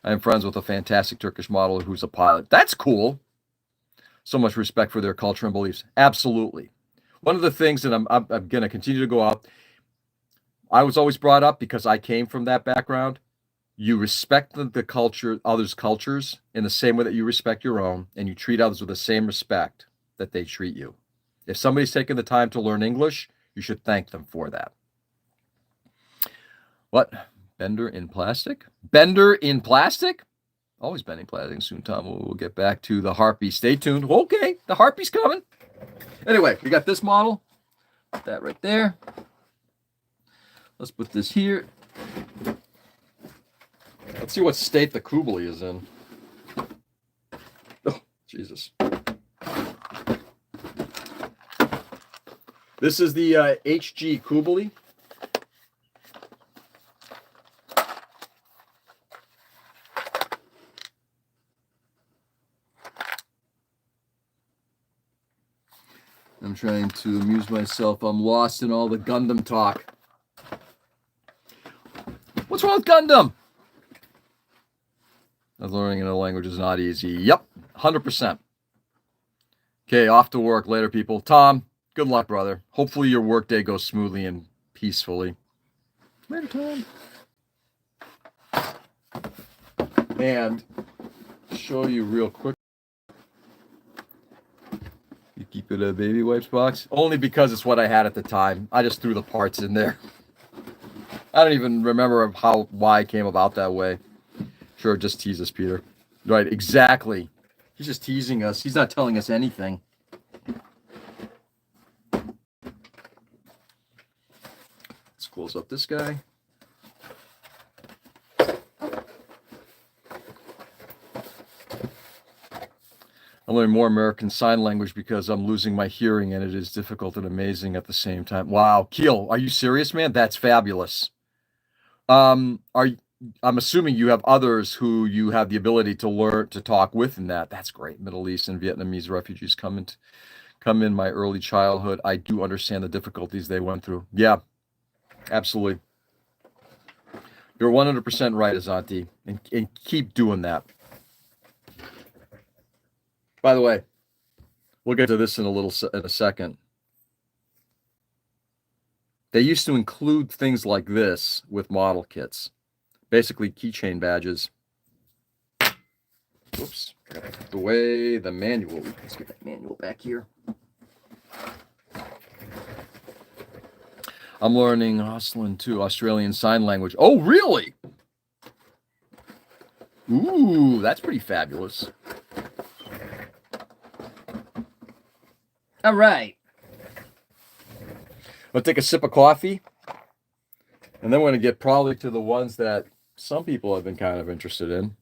[SPEAKER 1] I am friends with a fantastic Turkish modeler who's a pilot. That's cool. So much respect for their culture and beliefs. Absolutely. One of the things that I'm going to continue to go up, I was always brought up because I came from that background. You respect the culture, others' cultures in the same way that you respect your own, and you treat others with the same respect that they treat you. If somebody's taken the time to learn English, you should thank them for that. What? Bender in plastic? Bender in plastic? Always bending plastic. Soon, Tom, we'll get back to the Harpy. Stay tuned. Okay, the Harpy's coming. Anyway, we got this model. Put that right there. Let's put this here. Let's see what state the Kubli is in. Oh, Jesus. This is the HG Kubli. I'm trying to amuse myself. I'm lost in all the Gundam talk. What's wrong with Gundam? Learning another language is not easy. Yep, 100%. Okay, off to work later, people. Tom, good luck, brother. Hopefully your workday goes smoothly and peacefully. Later, Tom. And show you real quick. You keep it a baby wipes box? Only because it's what I had at the time. I just threw the parts in there. I don't even remember why it came about that way. Sure, just tease us, Peter. Right, exactly. He's just teasing us. He's not telling us anything. Let's close up this guy. I learned more American Sign Language because I'm losing my hearing and it is difficult and amazing at the same time. Wow, Keel, are you serious, man? That's fabulous. I'm assuming you have others who you have the ability to learn to talk with in that. That's great. Middle East and Vietnamese refugees come in my early childhood. I do understand the difficulties they went through. Yeah, absolutely. You're 100% right, Azanti, and keep doing that. By the way, we'll get to this in a second. They used to include things like this with model kits, basically keychain badges. Oops, gotta put away the manual. Let's get that manual back here. I'm learning Auslan too, Australian Sign Language. Oh, really? Ooh, that's pretty fabulous. All right. I'll take a sip of coffee, and then we're going to get probably to the ones that some people have been kind of interested in.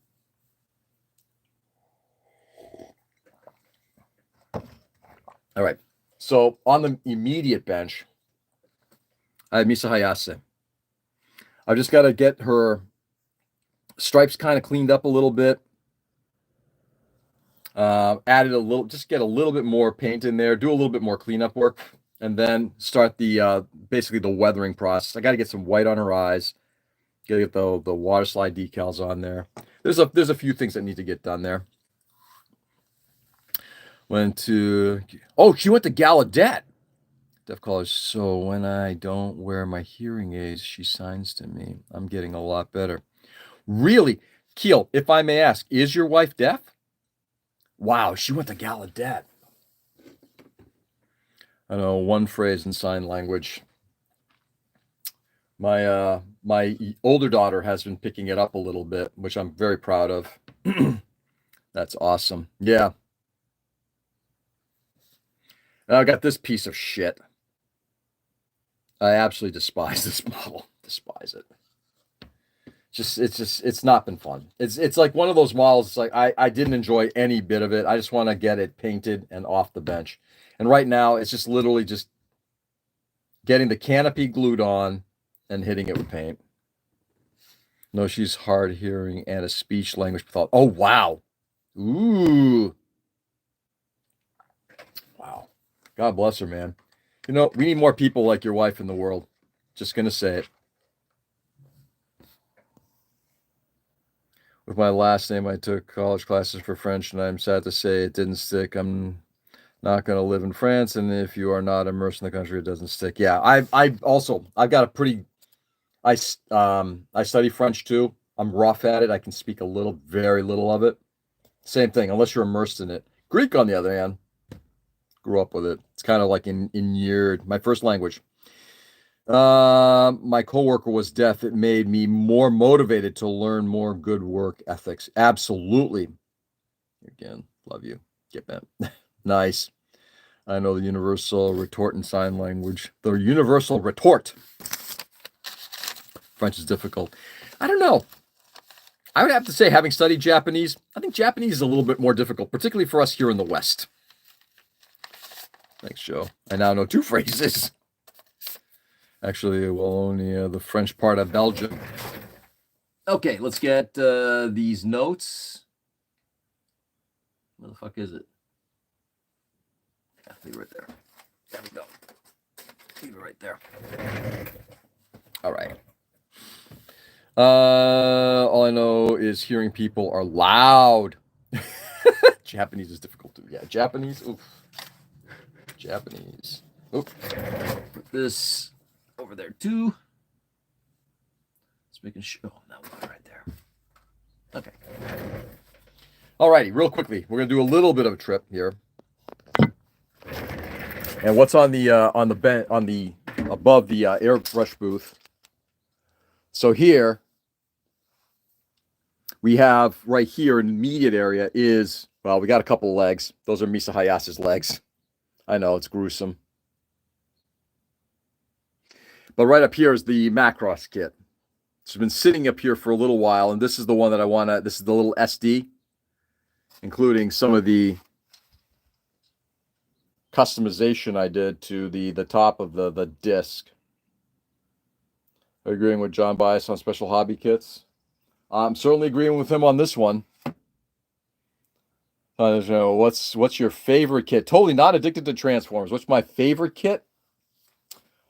[SPEAKER 1] All right. So on the immediate bench, I have Misa Hayase. I've just got to get her stripes kind of cleaned up a little bit. Added a little, just get a little bit more paint in there, do a little bit more cleanup work, and then start the basically the weathering process. I got to get some white on her eyes, Gotta get the water slide decals on there. There's a few things that need to get done there. She went to Gallaudet. Deaf College. So when I don't wear my hearing aids, she signs to me. I'm getting a lot better. Really? Keel, if I may ask, is your wife deaf? Wow, she went to Gallaudet. I know one phrase in sign language. My older daughter has been picking it up a little bit, which I'm very proud of. That's awesome. Yeah. Now I got this piece of shit. I absolutely despise this model. Despise it. It's not been fun. It's like one of those models. It's like I didn't enjoy any bit of it. I just want to get it painted and off the bench. And right now it's just literally just getting the canopy glued on and hitting it with paint. No, she's hard hearing and a speech language pathology. Oh wow. Ooh. Wow. God bless her, man. You know, we need more people like your wife in the world. Just gonna say it. With my last name, I took college classes for French, and I'm sad to say it didn't stick. I'm not going to live in France, and if you are not immersed in the country, it doesn't stick. Yeah, I've got a pretty. I study French too. I'm rough at it. I can speak a little, very little of it. Same thing, unless you're immersed in it. Greek, on the other hand, grew up with it. It's kind of like in my first language. My coworker was deaf. It made me more motivated to learn more good work ethics. Absolutely. Again, love you. Get bent. Nice. I know the universal retort and sign language. The universal retort. French is difficult. I don't know. I would have to say, having studied Japanese, I think Japanese is a little bit more difficult, particularly for us here in the West. Thanks, Joe. I now know 2 phrases. Actually, well, only the French part of Belgium. Okay, let's get these notes. Where the fuck is it? Yeah, leave it right there. There we go. Leave it right there. All right. All I know is hearing people are loud. Japanese is difficult too. Yeah, Japanese. Oof. Japanese. Oop. Put this over there too. Just making sure. Oh, that one right there. Okay. All righty, real quickly, we're gonna do a little bit of a trip here. And what's on the above the airbrush booth? So here we have right here in the immediate area is, well, we got a couple of legs. Those are Misa Hayase's legs. I know it's gruesome. But right up here is the Macross kit. It's been sitting up here for a little while, and this is the one that I want to, this is the little SD, including some of the customization I did to the top of the disc. Agreeing with John Bias on special hobby kits. I'm certainly agreeing with him on this one. What's your favorite kit? Totally not addicted to Transformers. What's my favorite kit?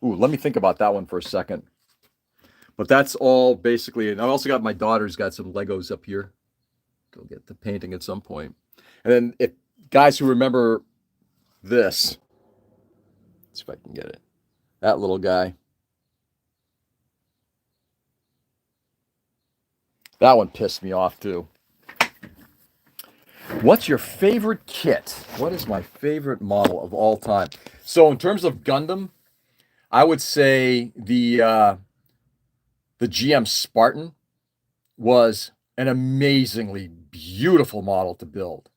[SPEAKER 1] Ooh, let me think about that one for a second. But that's all basically, and I also got my daughter's got some Legos up here. Go get the painting at some point. And then if guys who remember this, let's see if I can get it. That little guy. That one pissed me off too. What's your favorite kit? What is my favorite model of all time? So in terms of Gundam, I would say the GM Spartan was an amazingly beautiful model to build.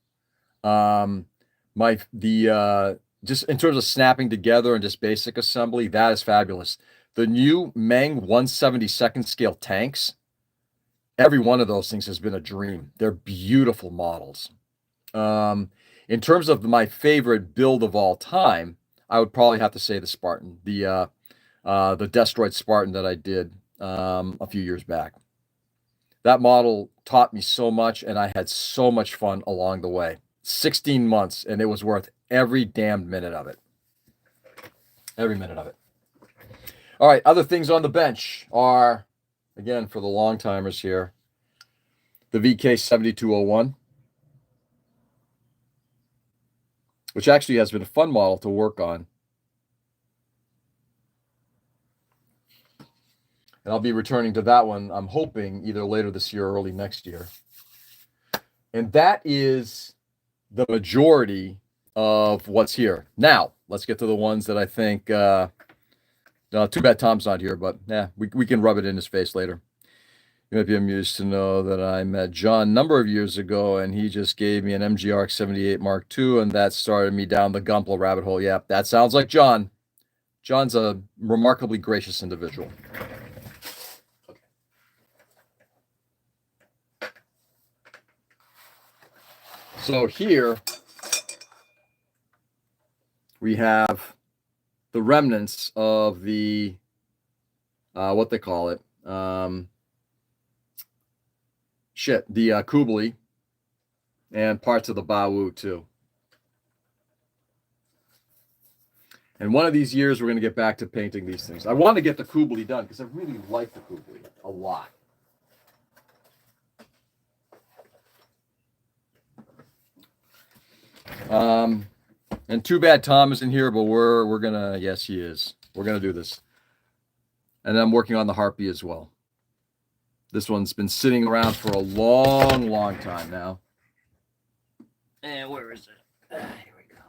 [SPEAKER 1] Just in terms of snapping together and just basic assembly, that is fabulous. The new Meng 1/72nd scale tanks, every one of those things has been a dream. They're beautiful models. In terms of my favorite build of all time, I would probably have to say the Spartan, the Destroid Spartan that I did a few years back. That model taught me so much, and I had so much fun along the way. 16 months, and it was worth every damned minute of it. Every minute of it. All right, other things on the bench are, again, for the long timers here, the VK7201, which actually has been a fun model to work on. And I'll be returning to that one, I'm hoping, either later this year or early next year. And that is the majority of what's here. Now, let's get to the ones that I think, too bad Tom's not here, but yeah, we can rub it in his face later. You might be amused to know that I met John a number of years ago, and he just gave me an MGRX 78 Mark II, and that started me down the Gunpla rabbit hole. Yeah, that sounds like John. John's a remarkably gracious individual. So here we have the remnants of the, what they call it, the Kubli, and parts of the Bawu too. And one of these years, we're going to get back to painting these things. I want to get the Kubli done because I really like the Kubli a lot. And too bad Tom isn't here, but we're gonna, yes, he is. We're gonna do this. And I'm working on the Harpy as well. This one's been sitting around for a long, long time now. And where is it? Here we go.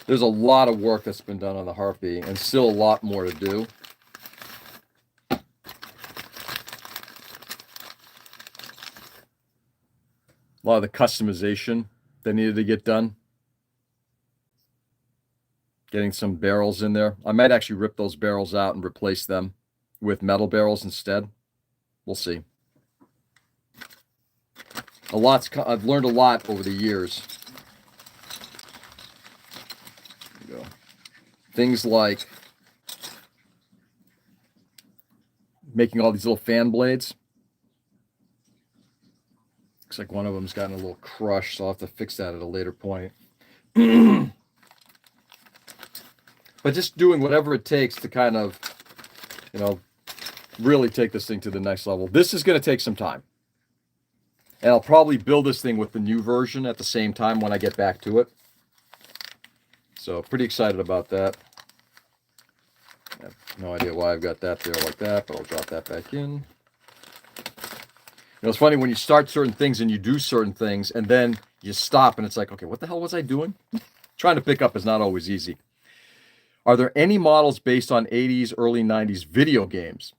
[SPEAKER 1] There's a lot of work that's been done on the Harpy, and still a lot more to do. A lot of the customization that needed to get done. Getting some barrels in there. I might actually rip those barrels out and replace them with metal barrels instead. We'll see. I've learned a lot over the years. There you go. Things like making all these little fan blades. Looks like one of them's gotten a little crushed, so I'll have to fix that at a later point. But just doing whatever it takes to kind of, really take this thing to the next level. This is going to take some time. And I'll probably build this thing with the new version at the same time when I get back to it. So pretty excited about that. I have no idea why I've got that there like that, but I'll drop that back in. It's funny when you start certain things and you do certain things and then you stop and it's like, okay, what the hell was I doing? Trying to pick up is not always easy. Are there any models based on 80s, early 90s video games?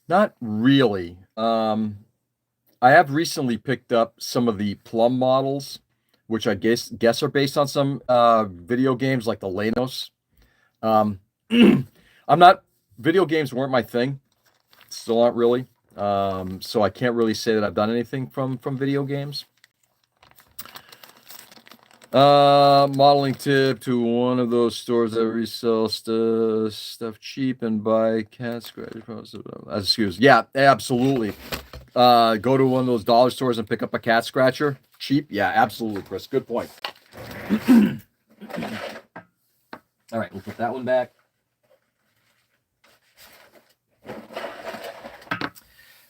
[SPEAKER 1] Not really. I have recently picked up some of the Plum models, which I guess are based on some video games like the Lanos. Video games weren't my thing. Still aren't really. So I can't really say that I've done anything from video games. Modeling tip to one of those stores that resell stuff cheap and buy cat scratchers. Excuse. Yeah, absolutely. Go to one of those dollar stores and pick up a cat scratcher. Cheap? Yeah, absolutely, Chris. Good point. All right, we'll put that one back.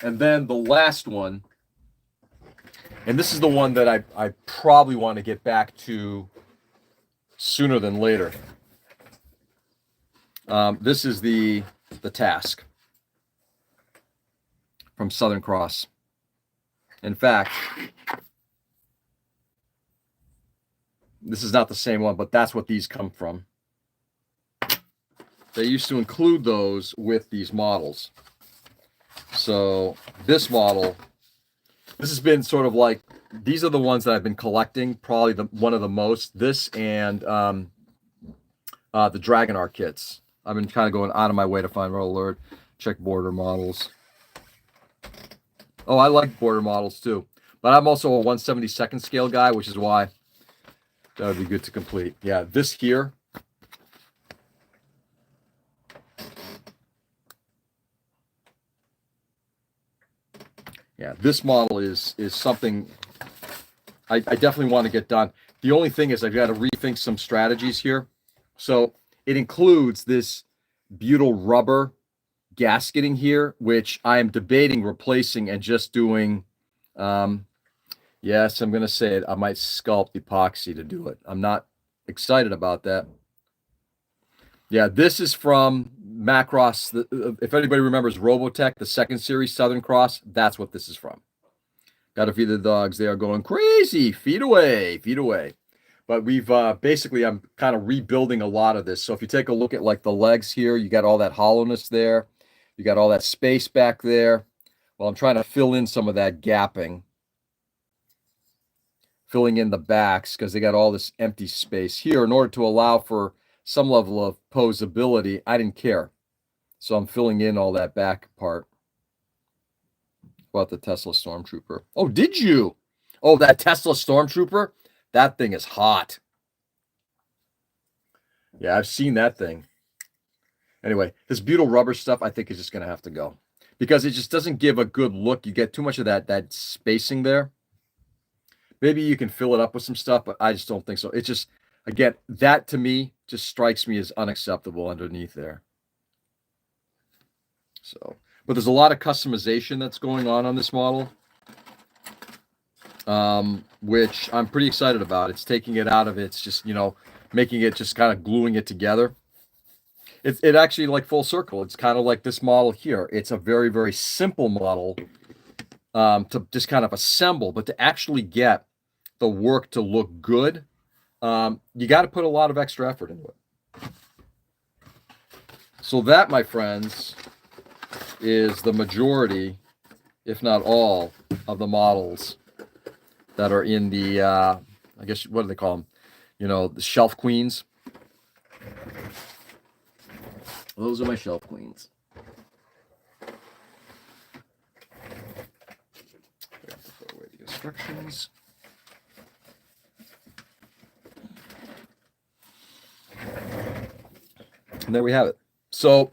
[SPEAKER 1] And then the last one, and this is the one that I probably want to get back to sooner than later. This is the Task from Southern Cross. In fact, this is not the same one, but that's what these come from. They used to include those with these models. So this model, this has been sort of like, these are the ones that I've been collecting, probably one of the most. This and the Dragon Art kits. I've been kind of going out of my way to find Royal Alert, check border models. Oh, I like border models too. But I'm also a 1/72nd scale guy, which is why that would be good to complete. Yeah, this here. Yeah, this model is something I definitely want to get done. The only thing is I've got to rethink some strategies here. So it includes this butyl rubber gasketing here, which I am debating replacing and just doing, yes, I'm going to say it. I might sculpt epoxy to do it. I'm not excited about that. Yeah, this is from Macross. If anybody remembers Robotech, the second series Southern Cross, that's what this is from. Got to feed the dogs. They are going crazy. Feed away, feed away. But we've basically, I'm kind of rebuilding a lot of this. So if you take a look at like the legs here, you got all that hollowness there. You got all that space back there. Well, I'm trying to fill in some of that gapping. Filling in the backs because they got all this empty space here in order to allow for some level of posability. I didn't care. So I'm filling in all that back part. About the Tesla Stormtrooper. Oh, did you? Oh, that Tesla Stormtrooper? That thing is hot. Yeah, I've seen that thing. Anyway, this butyl rubber stuff I think is just going to have to go because it just doesn't give a good look. You get too much of that spacing there. Maybe you can fill it up with some stuff, but I just don't think so. It's just, again, that to me just strikes me as unacceptable underneath there. So, but there's a lot of customization that's going on this model, which I'm pretty excited about. It's taking it out of it's just, making it just kind of gluing it together. It actually like full circle. It's kind of like this model here. It's a very, very simple model to just kind of assemble, but to actually get the work to look good, you got to put a lot of extra effort into it. So that, my friends, is the majority, if not all, of the models that are in the, I guess, what do they call them? The shelf queens. Those are my shelf queens. Put away the instructions. And there we have it. So,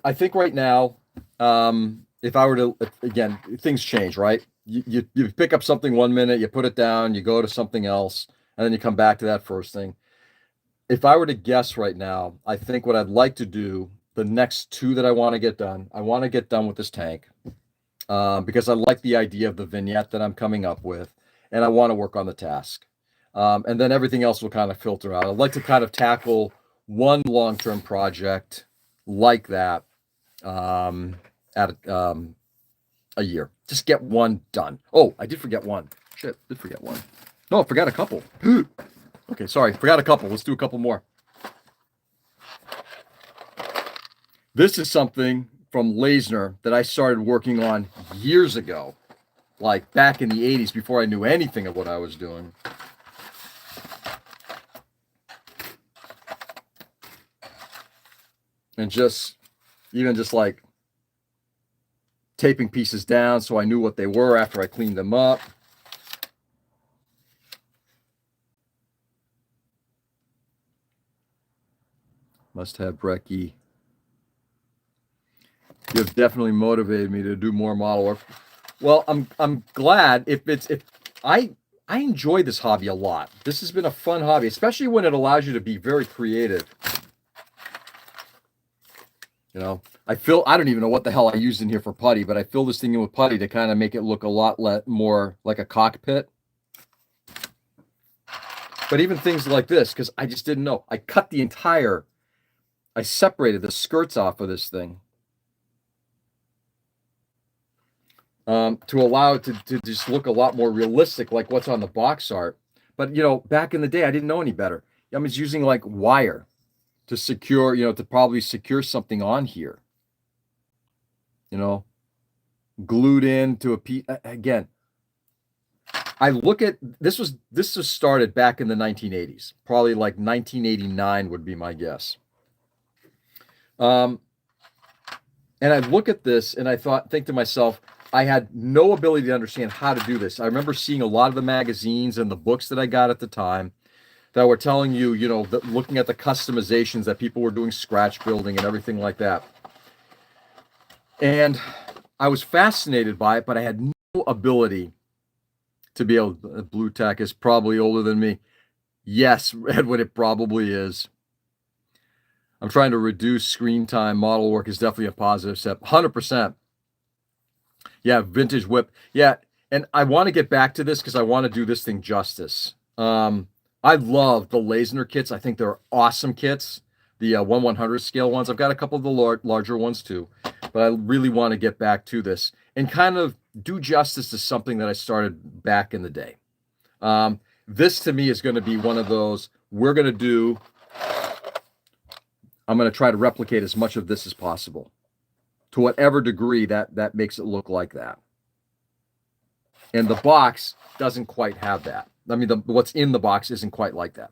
[SPEAKER 1] I think right now, if I were to, again, things change, right? You pick up something 1 minute, you put it down, you go to something else, and then you come back to that first thing. If I were to guess right now, I think what I'd like to do, the next two that I want to get done with this tank, because I like the idea of the vignette that I'm coming up with, and I want to work on the task. And then everything else will kind of filter out. I'd like to kind of tackle one long-term project like that at a year. Just get one done. Oh, I did forget one. Shit, did forget one. No, I forgot a couple. Okay, sorry, forgot a couple. Let's do a couple more. This is something from Lasner that I started working on years ago, like back in the 80s before I knew anything of what I was doing. And even just like taping pieces down so I knew what they were after I cleaned them up. Must have Brecky. You've definitely motivated me to do more model work. Well, I'm glad if I enjoy this hobby a lot. This has been a fun hobby, especially when it allows you to be very creative. I don't even know what the hell I used in here for putty, but I fill this thing in with putty to kind of make it look a lot more like a cockpit. But even things like this, because I just didn't know. I separated the skirts off of this thing to allow it to just look a lot more realistic, like what's on the box art. But, back in the day, I didn't know any better. I was using like wire to secure, to probably secure something on here. Glued into a piece. Again, I look at, this was started back in the 1980s. Probably like 1989 would be my guess. And I look at this and I think to myself, I had no ability to understand how to do this. I remember seeing a lot of the magazines and the books that I got at the time that were telling you, looking at the customizations that people were doing, scratch building and everything like that. And I was fascinated by it, but I had no ability to be able, Blue Tack is probably older than me. Yes, Edwin, it probably is. I'm trying to reduce screen time. Model work is definitely a positive step. 100%. Yeah, vintage whip. Yeah, and I want to get back to this because I want to do this thing justice. I love the Lasner kits. I think they're awesome kits. The 1/100 scale ones. I've got a couple of the larger ones too, but I really want to get back to this and kind of do justice to something that I started back in the day. This to me is going to be one of those. I'm going to try to replicate as much of this as possible, to whatever degree that makes it look like that. And the box doesn't quite have that. I mean, what's in the box isn't quite like that.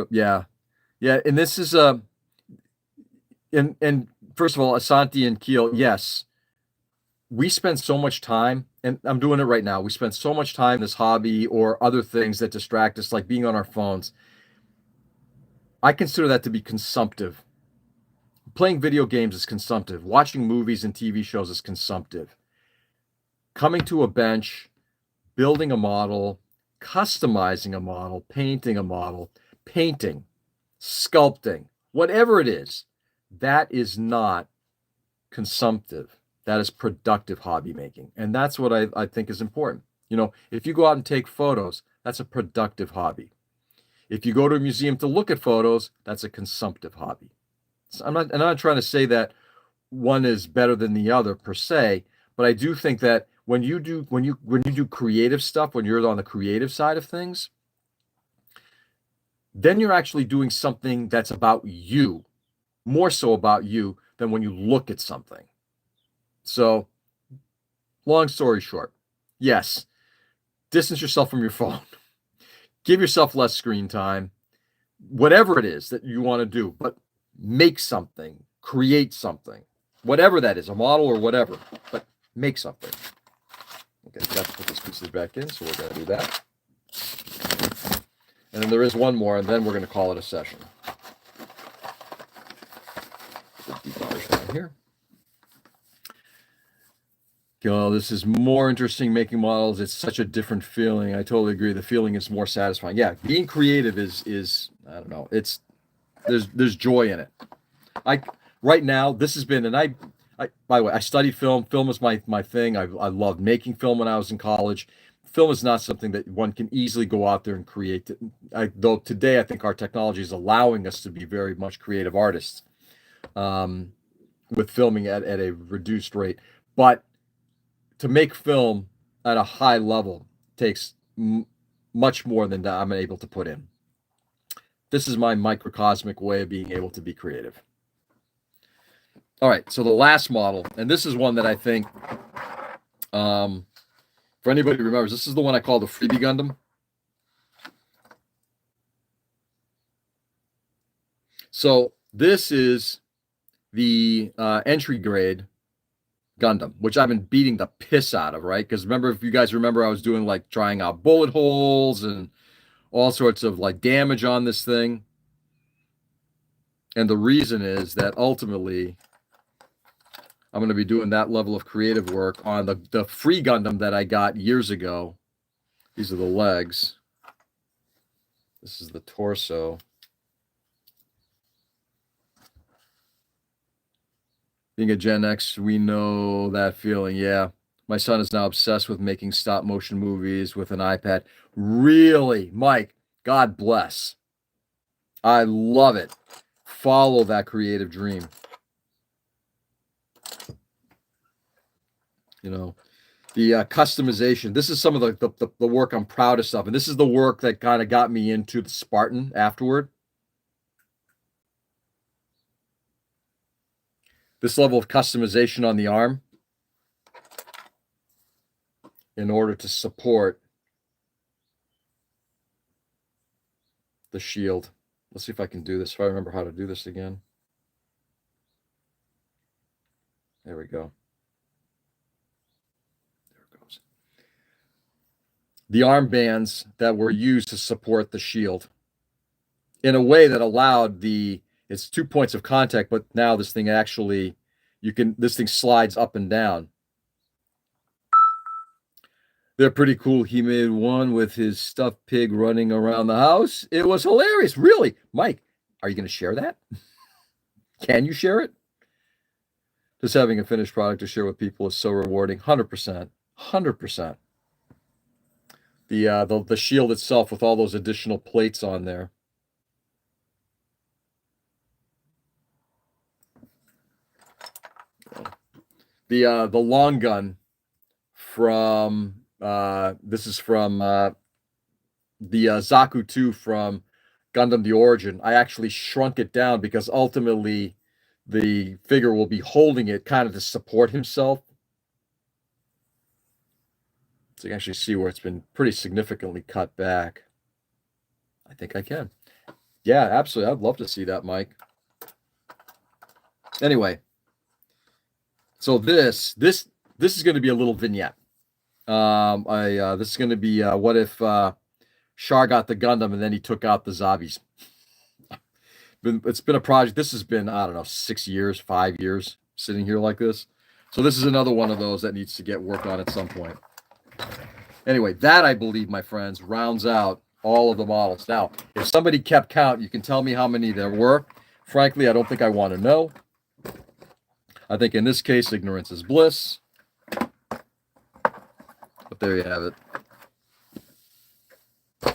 [SPEAKER 1] Yeah. And this is and first of all, Asante and Keel, yes, we spend so much time, and I'm doing it right now. We spend so much time in this hobby or other things that distract us, like being on our phones. I consider that to be consumptive. Playing video games is consumptive. Watching movies and TV shows is consumptive. Coming to a bench, building a model, customizing a model, painting a model, painting, sculpting, whatever it is, that is not consumptive. That is productive hobby making. And that's what I think is important. If you go out and take photos, that's a productive hobby. If you go to a museum to look at photos, that's a consumptive hobby. So I'm not trying to say that one is better than the other per se, but I do think that when you do creative stuff, when you're on the creative side of things, then you're actually doing something that's about you, more so about you than when you look at something. So, long story short, yes, distance yourself from your phone. Give yourself less screen time, whatever it is that you want to do, but make something, create something, whatever that is, a model or whatever, but make something. Okay, got to put this pieces back in, so we're going to do that. And then there is one more, and then we're going to call it a session. Put the debuggers down here. Oh, this is more interesting making models. It's such a different feeling. I totally agree. The feeling is more satisfying. Yeah, being creative is I don't know. There's joy in it. Right now, this has been, and I by the way, I studied film. Film is my thing. I loved making film when I was in college. Film is not something that one can easily go out there and create. Though today I think our technology is allowing us to be very much creative artists with filming at a reduced rate. But to make film at a high level takes much more than I'm able to put in. This is my microcosmic way of being able to be creative. All right, so the last model, and this is one that I think, for anybody who remembers, this is the one I call the freebie Gundam. So this is the entry grade Gundam, which I've been beating the piss out of, right? Because remember, if you guys remember, I was doing like trying out bullet holes and all sorts of like damage on this thing. And the reason is that ultimately I'm going to be doing that level of creative work on the free Gundam that I got years ago. These are the legs. This is the torso. Being a Gen X, we know that feeling. Yeah. My son is now obsessed with making stop motion movies with an iPad. Really, Mike, God bless. I love it. Follow that creative dream. The customization. This is some of the work I'm proudest of. And this is the work that kind of got me into the Spartan afterward. This level of customization on the arm in order to support the shield. Let's see if I can do this, if I remember how to do this again. There we go. There it goes. The armbands that were used to support the shield in a way that allowed it's 2 points of contact, but now this thing actually, this thing slides up and down. They're pretty cool. He made one with his stuffed pig running around the house. It was hilarious. Really. Mike, are you going to share that? Can you share it? Just having a finished product to share with people is so rewarding. 100%. 100%. The shield itself with all those additional plates on there. The long gun from this is from the Zaku 2 from Gundam the Origin. I actually shrunk it down because ultimately the figure will be holding it kind of to support himself. So you can actually see where it's been pretty significantly cut back. I think I can. Yeah, absolutely. I'd love to see that, Mike. Anyway, so this is going to be a little vignette. This is going to be what if Char got the Gundam and then he took out the Zabis. It's been a project. This has been, I don't know, 6 years, 5 years sitting here like this. So this is another one of those that needs to get worked on at some point. Anyway, that I believe, my friends, rounds out all of the models. Now, if somebody kept count, you can tell me how many there were. Frankly, I don't think I want to know. I think in this case, ignorance is bliss. But there you have it.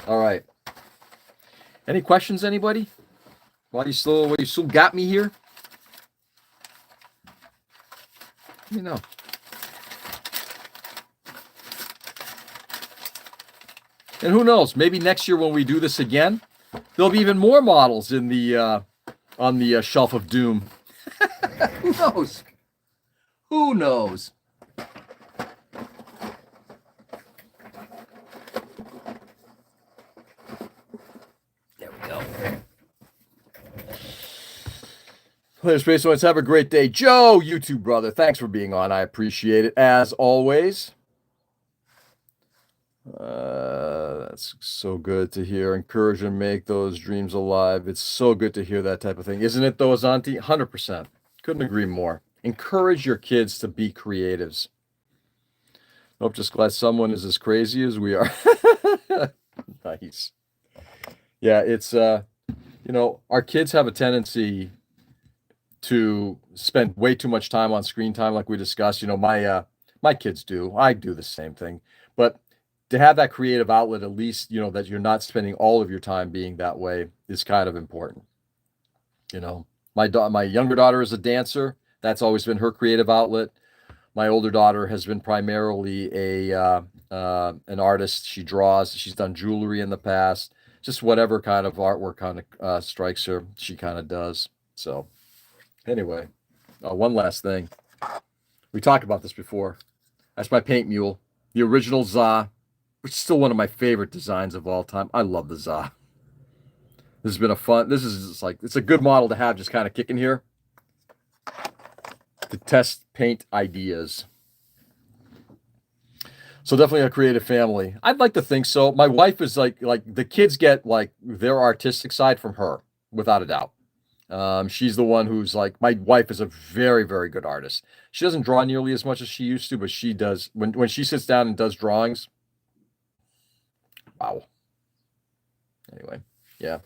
[SPEAKER 1] All right. Any questions, anybody? While you still got me here? Let me know. And who knows? Maybe next year when we do this again, there'll be even more models in the on the shelf of doom. Who knows? Who knows? There we go. Player Space Ones, have a great day. Joe, YouTube brother, thanks for being on. I appreciate it as always. That's so good to hear. Encourage and make those dreams alive. It's so good to hear that type of thing. Isn't it, though, Azanti? 100%. Couldn't agree more. Encourage your kids to be creatives. Nope, just glad someone is as crazy as we are. Nice. Yeah, it's, our kids have a tendency to spend way too much time on screen time, like we discussed. My kids do. I do the same thing. But to have that creative outlet, at least, that you're not spending all of your time being that way is kind of important. My younger daughter is a dancer. That's always been her creative outlet. My older daughter has been primarily an artist. She draws. She's done jewelry in the past. Just whatever kind of artwork kind of strikes her, she kind of does. So anyway, one last thing. We talked about this before. That's my paint mule, the original Za, which is still one of my favorite designs of all time. I love the Za. This has been it's a good model to have just kind of kicking here to test paint ideas. So definitely a creative family. I'd like to think so. My wife is like the kids get like their artistic side from her, without a doubt. She's the one who's like, my wife is a very, very good artist. She doesn't draw nearly as much as she used to, but she does. When she sits down and does drawings, wow. Anyway, yeah.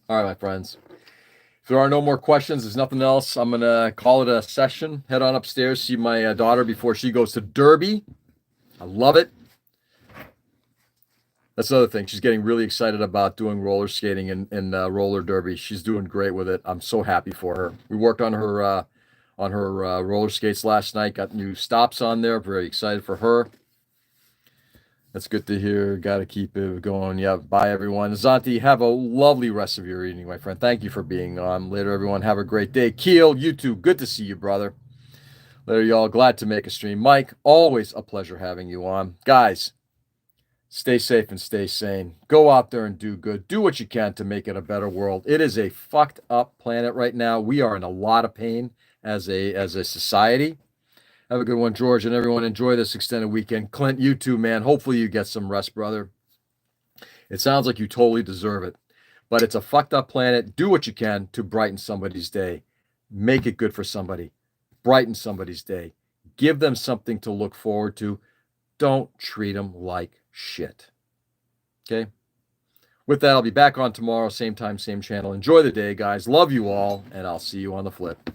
[SPEAKER 1] All right, my friends. If there are no more questions, there's nothing else. I'm going to call it a session. Head on upstairs, see my daughter before she goes to Derby. I love it. That's another thing. She's getting really excited about doing roller skating and roller derby. She's doing great with it. I'm so happy for her. We worked on her roller skates last night. Got new stops on there. Very excited for her. That's good to hear. Got to keep it going. Yeah. Bye, everyone. Zanti, have a lovely rest of your evening, my friend. Thank you for being on. Later, everyone. Have a great day. Keel, you too. Good to see you, brother. Later, y'all. Glad to make a stream. Mike, always a pleasure having you on. Guys, stay safe and stay sane. Go out there and do good. Do what you can to make it a better world. It is a fucked up planet right now. We are in a lot of pain as a society. Have a good one, George, and everyone. Enjoy this extended weekend. Clint, you too, man. Hopefully you get some rest, brother. It sounds like you totally deserve it. But it's a fucked up planet. Do what you can to brighten somebody's day. Make it good for somebody. Brighten somebody's day. Give them something to look forward to. Don't treat them like shit. Okay? With that, I'll be back on tomorrow, same time, same channel. Enjoy the day, guys. Love you all, and I'll see you on the flip.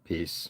[SPEAKER 1] Peace.